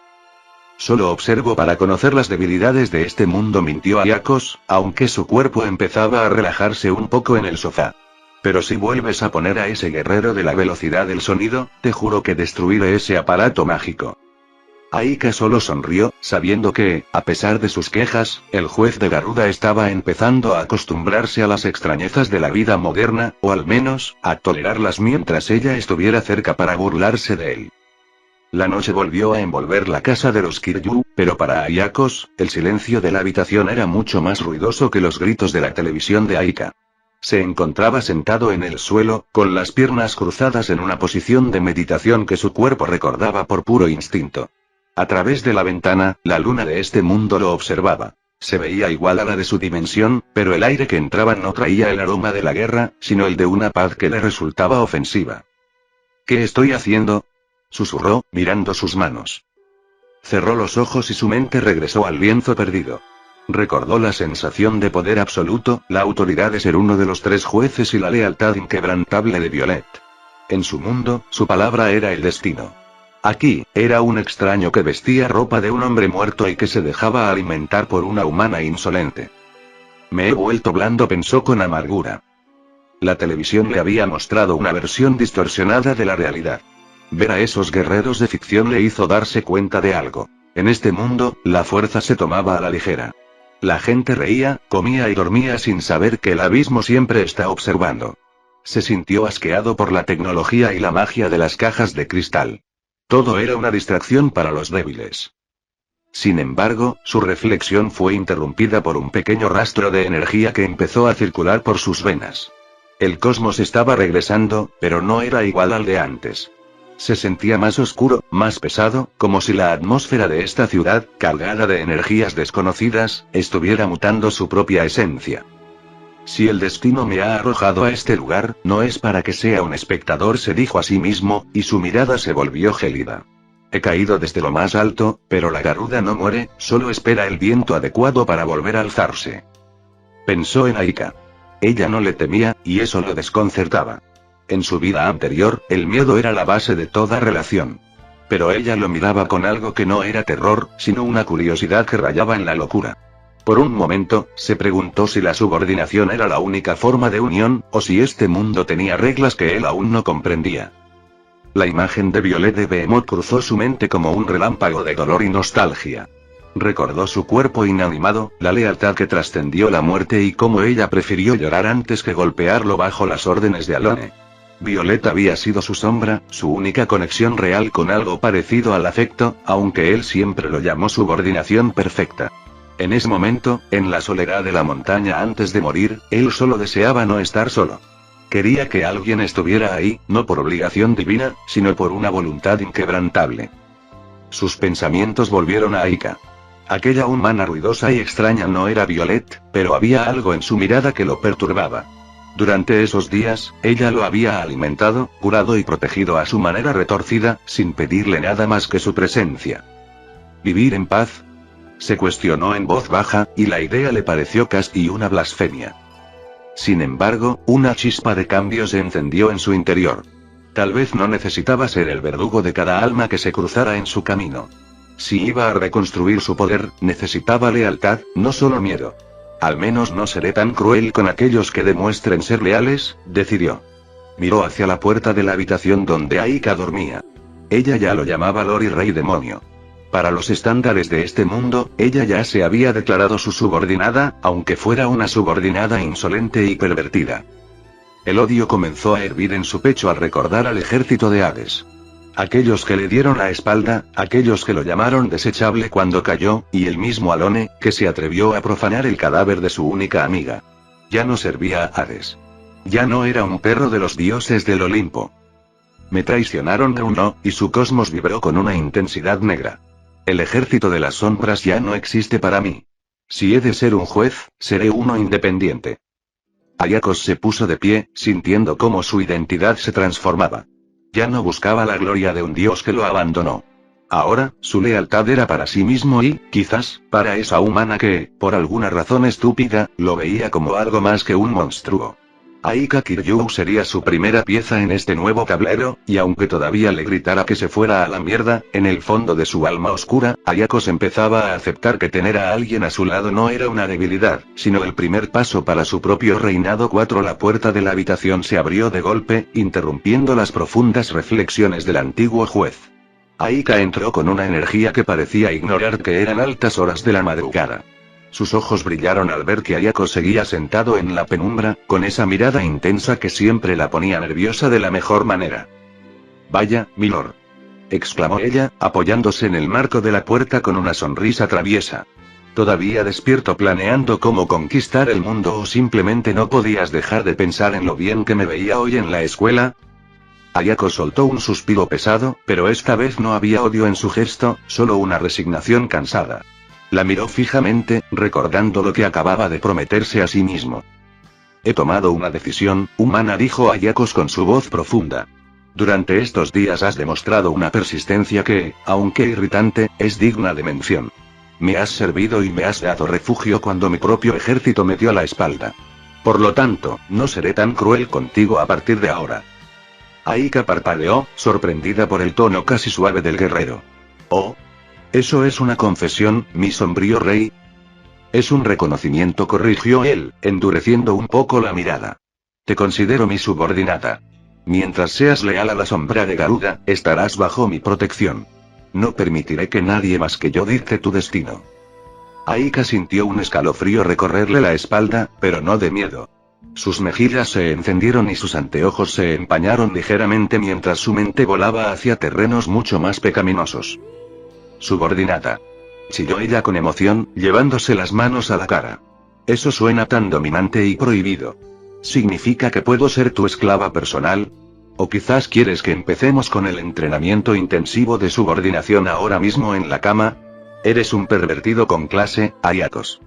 Solo observo para conocer las debilidades de este mundo, mintió Ayakos, aunque su cuerpo empezaba a relajarse un poco en el sofá. Pero si vuelves a poner a ese guerrero de la velocidad del sonido, te juro que destruiré ese aparato mágico. Aika solo sonrió, sabiendo que, a pesar de sus quejas, el juez de Garuda estaba empezando a acostumbrarse a las extrañezas de la vida moderna, o al menos, a tolerarlas mientras ella estuviera cerca para burlarse de él. La noche volvió a envolver la casa de los Kiryu, pero para Ayakos, el silencio de la habitación era mucho más ruidoso que los gritos de la televisión de Aika. Se encontraba sentado en el suelo, con las piernas cruzadas en una posición de meditación que su cuerpo recordaba por puro instinto. A través de la ventana, la luna de este mundo lo observaba. Se veía igual a la de su dimensión, pero el aire que entraba no traía el aroma de la guerra, sino el de una paz que le resultaba ofensiva. ¿Qué estoy haciendo?, susurró, mirando sus manos. Cerró los ojos y su mente regresó al lienzo perdido. Recordó la sensación de poder absoluto, la autoridad de ser uno de los 3 jueces y la lealtad inquebrantable de Violet. En su mundo, su palabra era el destino. Aquí, era un extraño que vestía ropa de un hombre muerto y que se dejaba alimentar por una humana insolente. Me he vuelto blando, pensó con amargura. La televisión le había mostrado una versión distorsionada de la realidad. Ver a esos guerreros de ficción le hizo darse cuenta de algo. En este mundo, la fuerza se tomaba a la ligera. La gente reía, comía y dormía sin saber que el abismo siempre está observando. Se sintió asqueado por la tecnología y la magia de las cajas de cristal. Todo era una distracción para los débiles. Sin embargo, su reflexión fue interrumpida por un pequeño rastro de energía que empezó a circular por sus venas. El cosmos estaba regresando, pero no era igual al de antes. Se sentía más oscuro, más pesado, como si la atmósfera de esta ciudad, cargada de energías desconocidas, estuviera mutando su propia esencia. Si el destino me ha arrojado a este lugar, no es para que sea un espectador, se dijo a sí mismo, y su mirada se volvió gélida. He caído desde lo más alto, pero la Garuda no muere, solo espera el viento adecuado para volver a alzarse. Pensó en Aika. Ella no le temía, y eso lo desconcertaba. En su vida anterior, el miedo era la base de toda relación. Pero ella lo miraba con algo que no era terror, sino una curiosidad que rayaba en la locura. Por un momento, se preguntó si la subordinación era la única forma de unión, o si este mundo tenía reglas que él aún no comprendía. La imagen de Violet de Behemoth cruzó su mente como un relámpago de dolor y nostalgia. Recordó su cuerpo inanimado, la lealtad que trascendió la muerte y cómo ella prefirió llorar antes que golpearlo bajo las órdenes de Alone. Violet había sido su sombra, su única conexión real con algo parecido al afecto, aunque él siempre lo llamó subordinación perfecta. En ese momento, en la soledad de la montaña antes de morir, él solo deseaba no estar solo. Quería que alguien estuviera ahí, no por obligación divina, sino por una voluntad inquebrantable. Sus pensamientos volvieron a Aika. Aquella humana ruidosa y extraña no era Violet, pero había algo en su mirada que lo perturbaba. Durante esos días, ella lo había alimentado, curado y protegido a su manera retorcida, sin pedirle nada más que su presencia. ¿Vivir en paz?, se cuestionó en voz baja, y la idea le pareció casi una blasfemia. Sin embargo, una chispa de cambio se encendió en su interior. Tal vez no necesitaba ser el verdugo de cada alma que se cruzara en su camino. Si iba a reconstruir su poder, necesitaba lealtad, no solo miedo. Al menos no seré tan cruel con aquellos que demuestren ser leales, decidió. Miró hacia la puerta de la habitación donde Aika dormía. Ella ya lo llamaba Lord y Rey Demonio. Para los estándares de este mundo, ella ya se había declarado su subordinada, aunque fuera una subordinada insolente y pervertida. El odio comenzó a hervir en su pecho al recordar al ejército de Hades. Aquellos que le dieron la espalda, aquellos que lo llamaron desechable cuando cayó, y el mismo Alone, que se atrevió a profanar el cadáver de su única amiga. Ya no servía a Hades. Ya no era un perro de los dioses del Olimpo. Me traicionaron, gruñó, y su cosmos vibró con una intensidad negra. El ejército de las sombras ya no existe para mí. Si he de ser un juez, seré uno independiente. Ayakos se puso de pie, sintiendo cómo su identidad se transformaba. Ya no buscaba la gloria de un dios que lo abandonó. Ahora, su lealtad era para sí mismo y, quizás, para esa humana que, por alguna razón estúpida, lo veía como algo más que un monstruo. Aika Kiryu sería su primera pieza en este nuevo tablero, y aunque todavía le gritara que se fuera a la mierda, en el fondo de su alma oscura, Ayakos empezaba a aceptar que tener a alguien a su lado no era una debilidad, sino el primer paso para su propio reinado. 4. La puerta de la habitación se abrió de golpe, interrumpiendo las profundas reflexiones del antiguo juez. Aika entró con una energía que parecía ignorar que eran altas horas de la madrugada. Sus ojos brillaron al ver que Ayakos seguía sentado en la penumbra, con esa mirada intensa que siempre la ponía nerviosa de la mejor manera. «Vaya, milord», exclamó ella, apoyándose en el marco de la puerta con una sonrisa traviesa. ¿Todavía despierto planeando cómo conquistar el mundo o simplemente no podías dejar de pensar en lo bien que me veía hoy en la escuela? Ayako soltó un suspiro pesado, pero esta vez no había odio en su gesto, solo una resignación cansada. La miró fijamente, recordando lo que acababa de prometerse a sí mismo. «He tomado una decisión, humana», dijo Ayakos con su voz profunda. «Durante estos días has demostrado una persistencia que, aunque irritante, es digna de mención. Me has servido y me has dado refugio cuando mi propio ejército me dio la espalda. Por lo tanto, no seré tan cruel contigo a partir de ahora». Aika parpadeó, sorprendida por el tono casi suave del guerrero. «Oh. ¿Eso es una confesión, mi sombrío rey?» «Es un reconocimiento», corrigió él, endureciendo un poco la mirada. «Te considero mi subordinada. Mientras seas leal a la sombra de Garuda, estarás bajo mi protección. No permitiré que nadie más que yo dicte tu destino». Aika sintió un escalofrío recorrerle la espalda, pero no de miedo. Sus mejillas se encendieron y sus anteojos se empañaron ligeramente mientras su mente volaba hacia terrenos mucho más pecaminosos. «Subordinada», chilló ella con emoción, llevándose las manos a la cara. «Eso suena tan dominante y prohibido. ¿Significa que puedo ser tu esclava personal? ¿O quizás quieres que empecemos con el entrenamiento intensivo de subordinación ahora mismo en la cama? Eres un pervertido con clase, Ayakos».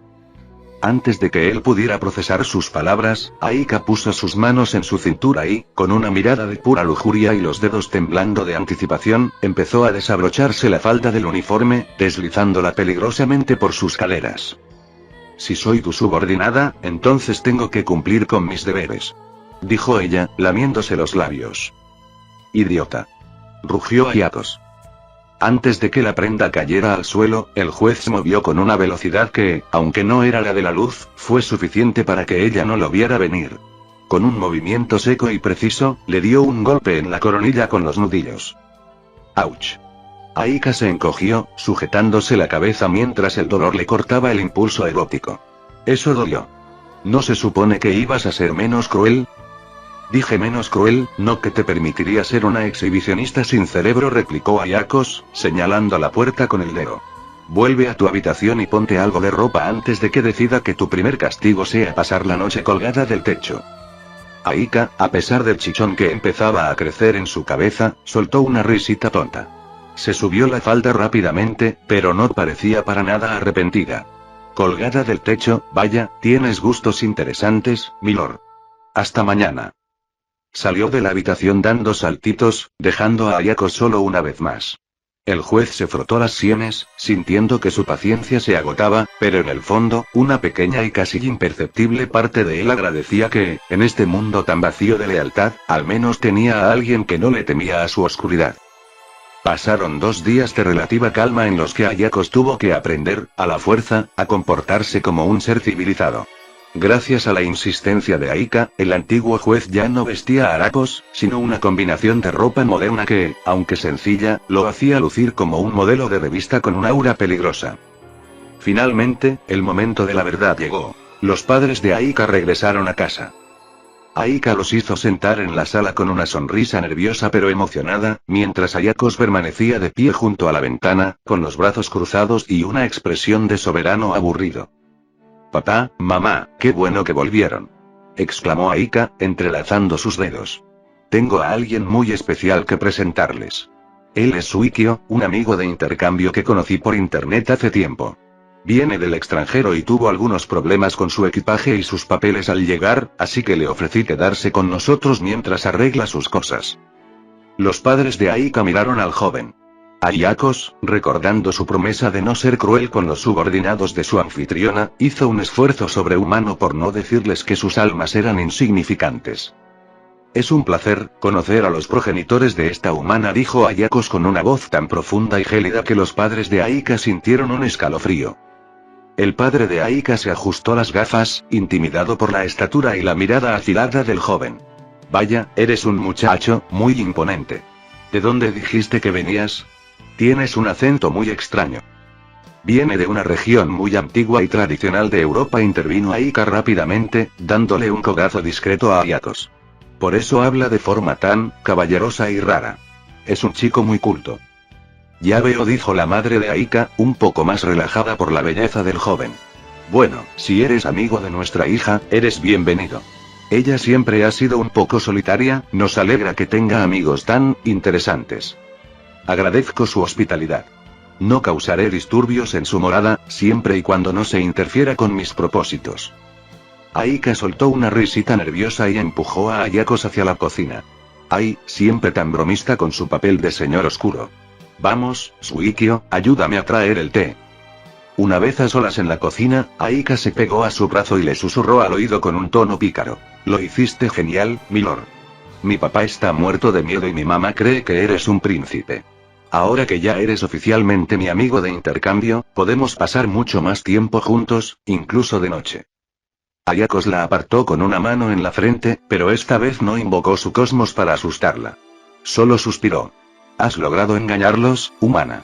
Antes de que él pudiera procesar sus palabras, Aika puso sus manos en su cintura y, con una mirada de pura lujuria y los dedos temblando de anticipación, empezó a desabrocharse la falda del uniforme, deslizándola peligrosamente por sus caderas. «Si soy tu subordinada, entonces tengo que cumplir con mis deberes», dijo ella, lamiéndose los labios. «Idiota», rugió Ayakos. Antes de que la prenda cayera al suelo, el juez se movió con una velocidad que, aunque no era la de la luz, fue suficiente para que ella no lo viera venir. Con un movimiento seco y preciso, le dio un golpe en la coronilla con los nudillos. ¡Auch! Aika se encogió, sujetándose la cabeza mientras el dolor le cortaba el impulso erótico. Eso dolió. ¿No se supone que ibas a ser menos cruel? Dije menos cruel, no que te permitiría ser una exhibicionista sin cerebro, replicó Ayakos, señalando la puerta con el dedo. Vuelve a tu habitación y ponte algo de ropa antes de que decida que tu primer castigo sea pasar la noche colgada del techo. Aika, a pesar del chichón que empezaba a crecer en su cabeza, soltó una risita tonta. Se subió la falda rápidamente, pero no parecía para nada arrepentida. Colgada del techo, vaya, tienes gustos interesantes, milord. Hasta mañana. Salió de la habitación dando saltitos, dejando a Ayakos solo una vez más. El juez se frotó las sienes, sintiendo que su paciencia se agotaba, pero en el fondo, una pequeña y casi imperceptible parte de él agradecía que, en este mundo tan vacío de lealtad, al menos tenía a alguien que no le temía a su oscuridad. Pasaron 2 días de relativa calma en los que Ayakos tuvo que aprender, a la fuerza, a comportarse como un ser civilizado. Gracias a la insistencia de Aika, el antiguo juez ya no vestía harapos, sino una combinación de ropa moderna que, aunque sencilla, lo hacía lucir como un modelo de revista con un aura peligrosa. Finalmente, el momento de la verdad llegó. Los padres de Aika regresaron a casa. Aika los hizo sentar en la sala con una sonrisa nerviosa pero emocionada, mientras Ayakos permanecía de pie junto a la ventana, con los brazos cruzados y una expresión de soberano aburrido. «Papá, mamá, qué bueno que volvieron», exclamó Aika, entrelazando sus dedos. «Tengo a alguien muy especial que presentarles. Él es Suikyo, un amigo de intercambio que conocí por internet hace tiempo. Viene del extranjero y tuvo algunos problemas con su equipaje y sus papeles al llegar, así que le ofrecí quedarse con nosotros mientras arregla sus cosas». Los padres de Aika miraron al joven. Ayakos, recordando su promesa de no ser cruel con los subordinados de su anfitriona, hizo un esfuerzo sobrehumano por no decirles que sus almas eran insignificantes. «Es un placer conocer a los progenitores de esta humana», dijo Ayakos con una voz tan profunda y gélida que los padres de Aika sintieron un escalofrío. El padre de Aika se ajustó las gafas, intimidado por la estatura y la mirada afilada del joven. «Vaya, eres un muchacho muy imponente. ¿De dónde dijiste que venías? Tienes un acento muy extraño». «Viene de una región muy antigua y tradicional de Europa», intervino Aika rápidamente, dándole un codazo discreto a Ayakos. «Por eso habla de forma tan caballerosa y rara. Es un chico muy culto». «Ya veo», dijo la madre de Aika, un poco más relajada por la belleza del joven. «Bueno, si eres amigo de nuestra hija, eres bienvenido. Ella siempre ha sido un poco solitaria, nos alegra que tenga amigos tan interesantes. Agradezco su hospitalidad. No causaré disturbios en su morada, siempre y cuando no se interfiera con mis propósitos». Aika soltó una risita nerviosa y empujó a Ayakos hacia la cocina. «Ay, siempre tan bromista con su papel de señor oscuro. Vamos, Suikyo, ayúdame a traer el té». Una vez a solas en la cocina, Aika se pegó a su brazo y le susurró al oído con un tono pícaro. «Lo hiciste genial, milord. Mi papá está muerto de miedo y mi mamá cree que eres un príncipe. Ahora que ya eres oficialmente mi amigo de intercambio, podemos pasar mucho más tiempo juntos, incluso de noche». Ayakos la apartó con una mano en la frente, pero esta vez no invocó su cosmos para asustarla. Solo suspiró. «Has logrado engañarlos, humana.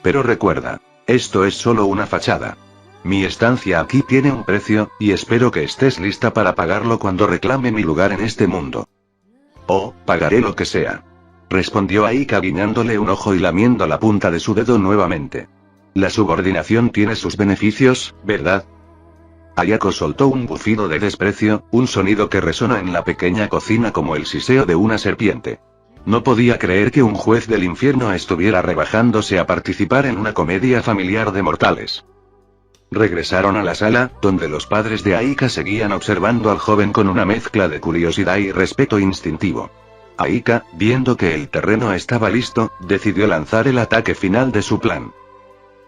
Pero recuerda, esto es solo una fachada. Mi estancia aquí tiene un precio, y espero que estés lista para pagarlo cuando reclame mi lugar en este mundo». «Oh, pagaré lo que sea», respondió Aika guiñándole un ojo y lamiendo la punta de su dedo nuevamente. «La subordinación tiene sus beneficios, ¿verdad?». Ayako soltó un bufido de desprecio, un sonido que resonó en la pequeña cocina como el siseo de una serpiente. No podía creer que un juez del infierno estuviera rebajándose a participar en una comedia familiar de mortales. Regresaron a la sala, donde los padres de Aika seguían observando al joven con una mezcla de curiosidad y respeto instintivo. Aika, viendo que el terreno estaba listo, decidió lanzar el ataque final de su plan.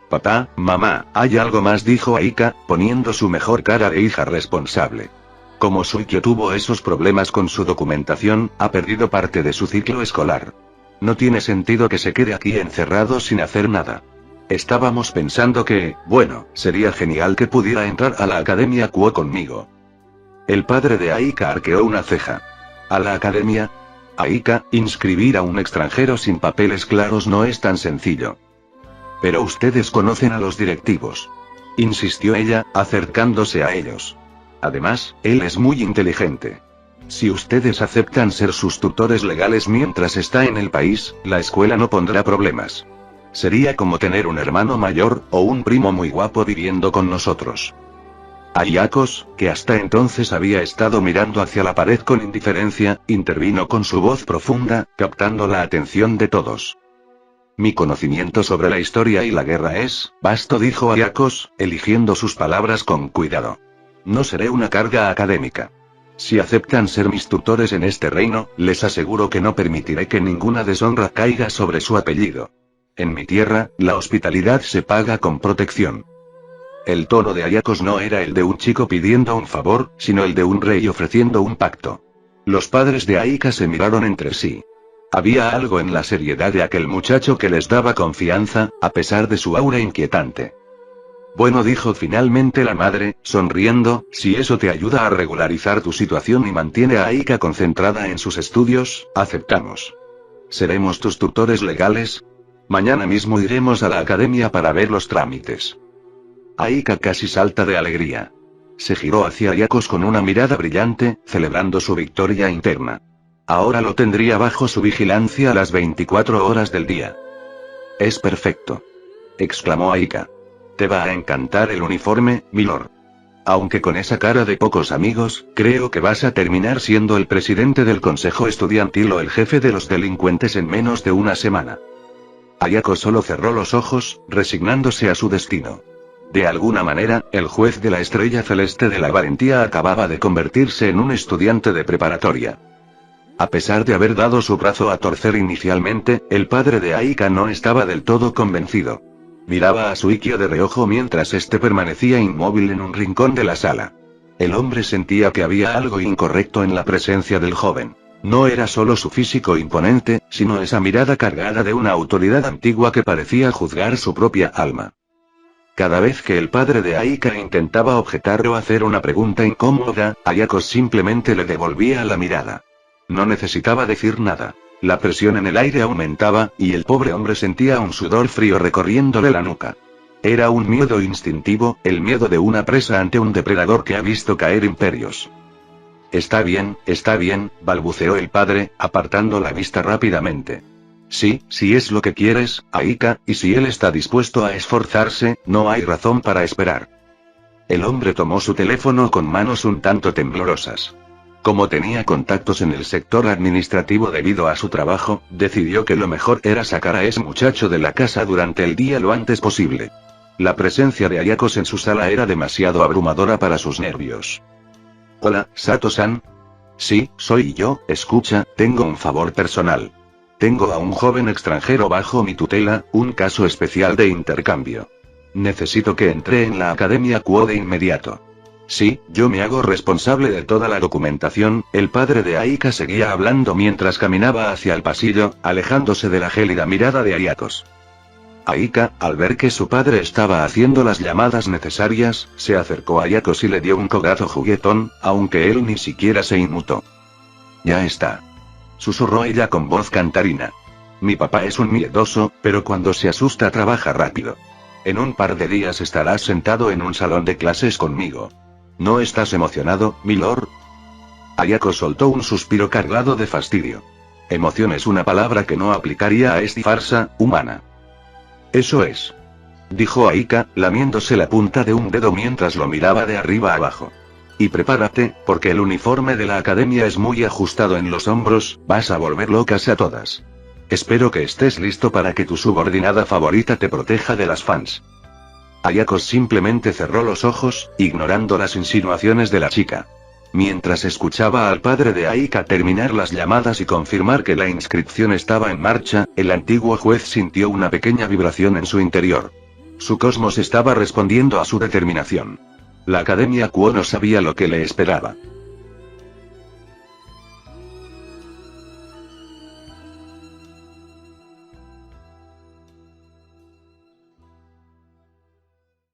«Papá, mamá, hay algo más», dijo Aika, poniendo su mejor cara de hija responsable. «Como Suikyo tuvo esos problemas con su documentación, ha perdido parte de su ciclo escolar. No tiene sentido que se quede aquí encerrado sin hacer nada. Estábamos pensando que, bueno, sería genial que pudiera entrar a la Academia Kuo conmigo». El padre de Aika arqueó una ceja. «¿A la academia? Aika, inscribir a un extranjero sin papeles claros no es tan sencillo». «Pero ustedes conocen a los directivos», insistió ella, acercándose a ellos. «Además, él es muy inteligente. Si ustedes aceptan ser sus tutores legales mientras está en el país, la escuela no pondrá problemas. Sería como tener un hermano mayor, o un primo muy guapo viviendo con nosotros». Ayakos, que hasta entonces había estado mirando hacia la pared con indiferencia, intervino con su voz profunda, captando la atención de todos. «Mi conocimiento sobre la historia y la guerra es vasto», dijo Ayakos, eligiendo sus palabras con cuidado. «No seré una carga académica. Si aceptan ser mis tutores en este reino, les aseguro que no permitiré que ninguna deshonra caiga sobre su apellido. En mi tierra, la hospitalidad se paga con protección». El tono de Ayakos no era el de un chico pidiendo un favor, sino el de un rey ofreciendo un pacto. Los padres de Aika se miraron entre sí. Había algo en la seriedad de aquel muchacho que les daba confianza, a pesar de su aura inquietante. Bueno, dijo finalmente la madre, sonriendo, si eso te ayuda a regularizar tu situación y mantiene a Aika concentrada en sus estudios, aceptamos. ¿Seremos tus tutores legales? Mañana mismo iremos a la academia para ver los trámites. Aika casi salta de alegría. Se giró hacia Ayakos con una mirada brillante, celebrando su victoria interna. Ahora lo tendría bajo su vigilancia a las 24 horas del día. Es perfecto, exclamó Aika. Te va a encantar el uniforme, milord. Aunque con esa cara de pocos amigos, creo que vas a terminar siendo el presidente del consejo estudiantil o el jefe de los delincuentes en menos de una semana. Ayako solo cerró los ojos, resignándose a su destino. De alguna manera, el juez de la estrella celeste de la valentía acababa de convertirse en un estudiante de preparatoria. A pesar de haber dado su brazo a torcer inicialmente, el padre de Aika no estaba del todo convencido. Miraba a Suikyo de reojo mientras este permanecía inmóvil en un rincón de la sala. El hombre sentía que había algo incorrecto en la presencia del joven. No era solo su físico imponente, sino esa mirada cargada de una autoridad antigua que parecía juzgar su propia alma. Cada vez que el padre de Aika intentaba objetar o hacer una pregunta incómoda, Ayako simplemente le devolvía la mirada. No necesitaba decir nada. La presión en el aire aumentaba, y el pobre hombre sentía un sudor frío recorriéndole la nuca. Era un miedo instintivo, el miedo de una presa ante un depredador que ha visto caer imperios. Está bien, balbuceó el padre, apartando la vista rápidamente. Sí, si es lo que quieres, Aika, y si él está dispuesto a esforzarse, no hay razón para esperar. El hombre tomó su teléfono con manos un tanto temblorosas. Como tenía contactos en el sector administrativo debido a su trabajo, decidió que lo mejor era sacar a ese muchacho de la casa durante el día lo antes posible. La presencia de Ayakos en su sala era demasiado abrumadora para sus nervios. Hola, Sato-san. Sí, soy yo, escucha, tengo un favor personal. Tengo a un joven extranjero bajo mi tutela, un caso especial de intercambio. Necesito que entre en la Academia Kuo de inmediato. Sí, yo me hago responsable de toda la documentación. El padre de Aika seguía hablando mientras caminaba hacia el pasillo, alejándose de la gélida mirada de Ayakos. Aika, al ver que su padre estaba haciendo las llamadas necesarias, se acercó a Ayakos y le dio un codazo juguetón, aunque él ni siquiera se inmutó. Ya está, susurró ella con voz cantarina. Mi papá es un miedoso, pero cuando se asusta trabaja rápido. En un par de días estarás sentado en un salón de clases conmigo. ¿No estás emocionado, milord? Ayako soltó un suspiro cargado de fastidio. Emoción es una palabra que no aplicaría a esta farsa humana. Eso es, dijo Aika, lamiéndose la punta de un dedo mientras lo miraba de arriba abajo. Y prepárate, porque el uniforme de la academia es muy ajustado en los hombros, vas a volver locas a todas. Espero que estés listo para que tu subordinada favorita te proteja de las fans. Ayako simplemente cerró los ojos, ignorando las insinuaciones de la chica. Mientras escuchaba al padre de Aika terminar las llamadas y confirmar que la inscripción estaba en marcha, el antiguo juez sintió una pequeña vibración en su interior. Su cosmos estaba respondiendo a su determinación. La Academia Kuo no sabía lo que le esperaba.